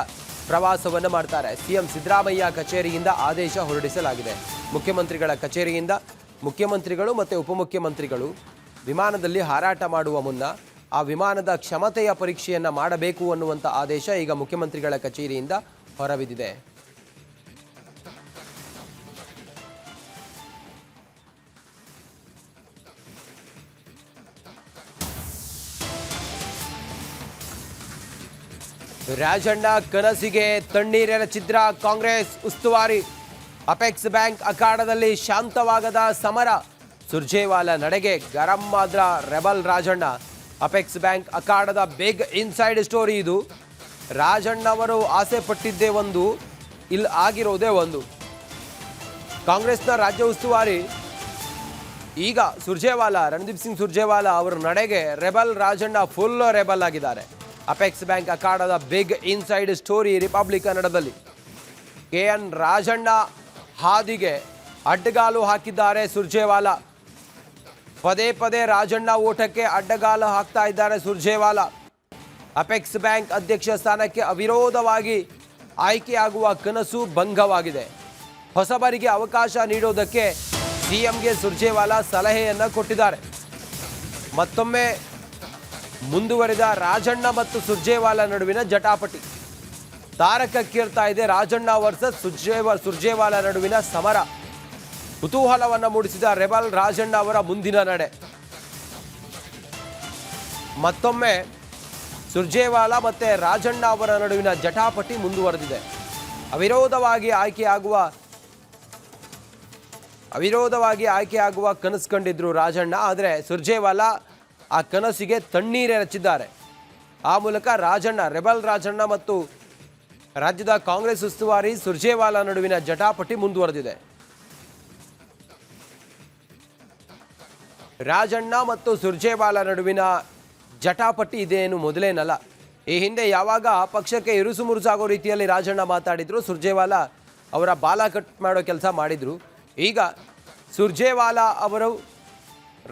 ಪ್ರವಾಸವನ್ನು ಮಾಡ್ತಾರೆ. CM ಸಿದ್ದರಾಮಯ್ಯ ಕಚೇರಿಯಿಂದ ಆದೇಶ ಹೊರಡಿಸಲಾಗಿದೆ. ಮುಖ್ಯಮಂತ್ರಿಗಳ ಕಚೇರಿಯಿಂದ ಮುಖ್ಯಮಂತ್ರಿಗಳು ಮತ್ತು ಉಪಮುಖ್ಯಮಂತ್ರಿಗಳು ವಿಮಾನದಲ್ಲಿ ಹಾರಾಟ ಮಾಡುವ ಮುನ್ನ ಆ ವಿಮಾನದ ಕ್ಷಮತೆಯ ಪರೀಕ್ಷೆಯನ್ನು ಮಾಡಬೇಕು ಅನ್ನುವಂಥ ಆದೇಶ ಈಗ ಮುಖ್ಯಮಂತ್ರಿಗಳ ಕಚೇರಿಯಿಂದ ಹೊರಬಿದ್ದಿದೆ. ರಾಜಣ್ಣ ಕನಸಿಗೆ ತಣ್ಣೀರೆರಚಿದ್ರ ಕಾಂಗ್ರೆಸ್ ಉಸ್ತುವಾರಿ. ಅಪೆಕ್ಸ್ ಬ್ಯಾಂಕ್ ಅಖಾಡದಲ್ಲಿ ಶಾಂತವಾಗದ ಸಮರ. ಸುರ್ಜೇವಾಲಾ ನಡೆಗೆ ಗರಂ ಆದ್ರ ರೆಬಲ್ ರಾಜಣ್ಣ. ಅಪೆಕ್ಸ್ ಬ್ಯಾಂಕ್ ಅಖಾಡದ ಬಿಗ್ ಇನ್ಸೈಡ್ ಸ್ಟೋರಿ ಇದು. ರಾಜಣ್ಣವರು ಆಸೆ ಪಟ್ಟಿದ್ದೇ ಒಂದು, ಇಲ್ಲಿ ಆಗಿರೋದೇ ಒಂದು. ಕಾಂಗ್ರೆಸ್ನ ರಾಜ್ಯ ಉಸ್ತುವಾರಿ ಈಗ ಸುರ್ಜೇವಾಲಾ, ರಣದೀಪ್ ಸಿಂಗ್ ಸುರ್ಜೇವಾಲಾ ಅವರ ನಡೆಗೆ ರೆಬಲ್ ರಾಜಣ್ಣ ಫುಲ್ ರೆಬಲ್ ಆಗಿದ್ದಾರೆ. ಅಪೆಕ್ಸ್ ಬ್ಯಾಂಕ್ ಅಖಾಡದ ಬಿಗ್ ಇನ್ಸೈಡ್ ಸ್ಟೋರಿ ರಿಪಬ್ಲಿಕ್ ಕನ್ನಡದಲ್ಲಿ. KN ರಾಜಣ್ಣ ಹಾದಿಗೆ ಅಡ್ಡಗಾಲು ಹಾಕಿದ್ದಾರೆ ಸುರ್ಜೇವಾಲಾ. ಪದೇ ಪದೇ ರಾಜಣ್ಣ ಓಟಕ್ಕೆ ಅಡ್ಡಗಾಲು ಹಾಕ್ತಾ ಇದ್ದಾರೆ ಸುರ್ಜೇವಾಲಾ. ಅಪೆಕ್ಸ್ ಬ್ಯಾಂಕ್ ಅಧ್ಯಕ್ಷ ಸ್ಥಾನಕ್ಕೆ ಅವಿರೋಧವಾಗಿ ಆಯ್ಕೆಯಾಗುವ ಕನಸು ಭಂಗವಾಗಿದೆ. ಹೊಸಬರಿಗೆ ಅವಕಾಶ ನೀಡೋದಕ್ಕೆ ಸಿಎಂಗೆ ಸುರ್ಜೇವಾಲಾ ಸಲಹೆಯನ್ನ ಕೊಟ್ಟಿದ್ದಾರೆ. ಮತ್ತೊಮ್ಮೆ ಮುಂದುವರೆದ ರಾಜಣ್ಣ ಮತ್ತು ಸುರ್ಜೇವಾಲಾ ನಡುವಿನ ಜಟಾಪಟಿ ತಾರಕಕ್ಕೇರ್ತಾ ಇದೆ. ರಾಜಣ್ಣ ವರ್ಸಸ್ ಸುರ್ಜೇವಾಲಾ ನಡುವಿನ ಸಮರ ಕುತೂಹಲವನ್ನು ಮೂಡಿಸಿದ ರೆಬಲ್ ರಾಜಣ್ಣ ಅವರ ಮುಂದಿನ ನಡೆ. ಮತ್ತೊಮ್ಮೆ ಸುರ್ಜೇವಾಲಾ ಮತ್ತೆ ರಾಜಣ್ಣ ಅವರ ನಡುವಿನ ಜಟಾಪಟಿ ಮುಂದುವರೆದಿದೆ. ಅವಿರೋಧವಾಗಿ ಆಯ್ಕೆಯಾಗುವ ಕನಸು ಕಂಡಿದ್ರು ರಾಜಣ್ಣ. ಆದರೆ ಸುರ್ಜೇವಾಲಾ ಆ ಕನಸಿಗೆ ತಣ್ಣೀರೇ ಹಚ್ಚಿದ್ದಾರೆ. ಆ ಮೂಲಕ ರಾಜಣ್ಣ, ರೆಬಲ್ ರಾಜಣ್ಣ ಮತ್ತು ರಾಜ್ಯದ ಕಾಂಗ್ರೆಸ್ ಉಸ್ತುವಾರಿ ಸುರ್ಜೇವಾಲಾ ನಡುವಿನ ಜಟಾಪಟಿ ಮುಂದುವರೆದಿದೆ. ರಾಜಣ್ಣ ಮತ್ತು ಸುರ್ಜೇವಾಲಾ ನಡುವಿನ ಜಟಾಪಟಿ ಇದೇನು ಮೊದಲೇನಲ್ಲ. ಈ ಹಿಂದೆ ಯಾವಾಗ ಪಕ್ಷಕ್ಕೆ ಇರುಸು ಮುರುಸಾಗೋ ರೀತಿಯಲ್ಲಿ ರಾಜಣ್ಣ ಮಾತಾಡಿದ್ರು, ಸುರ್ಜೇವಾಲಾ ಅವರ ಬಾಲ ಕಟ್ ಮಾಡೋ ಕೆಲಸ ಮಾಡಿದ್ರು. ಈಗ ಸುರ್ಜೇವಾಲಾ ಅವರು,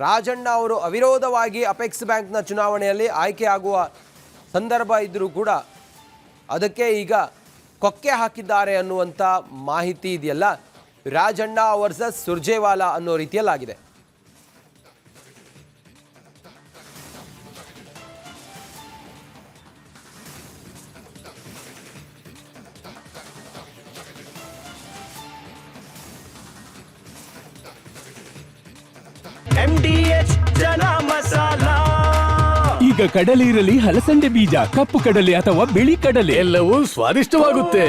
ರಾಜಣ್ಣ ಅವರು ಅವಿರೋಧವಾಗಿ ಅಪೆಕ್ಸ್ ಬ್ಯಾಂಕ್ನ ಚುನಾವಣೆಯಲ್ಲಿ ಆಯ್ಕೆಯಾಗುವ ಸಂದರ್ಭ ಇದ್ದರೂ ಕೂಡ ಅದಕ್ಕೆ ಈಗ ಕೊಕ್ಕೆ ಹಾಕಿದ್ದಾರೆ ಅನ್ನುವಂಥ ಮಾಹಿತಿ ಇದೆಯಲ್ಲ, ರಾಜಣ್ಣ ವರ್ಸಸ್ ಸುರ್ಜೇವಾಲಾ ಅನ್ನೋ ರೀತಿಯಲ್ಲಾಗಿದೆ. ಈಗ ಕಡಲೆ ಇರಲಿ, ಹಲಸಂಡೆ ಬೀಜ, ಕಪ್ಪು ಕಡಲೆ ಅಥವಾ ಬಿಳಿ ಕಡಲೆ, ಎಲ್ಲವೂ ಸ್ವಾದಿಷ್ಟವಾಗುತ್ತೆ.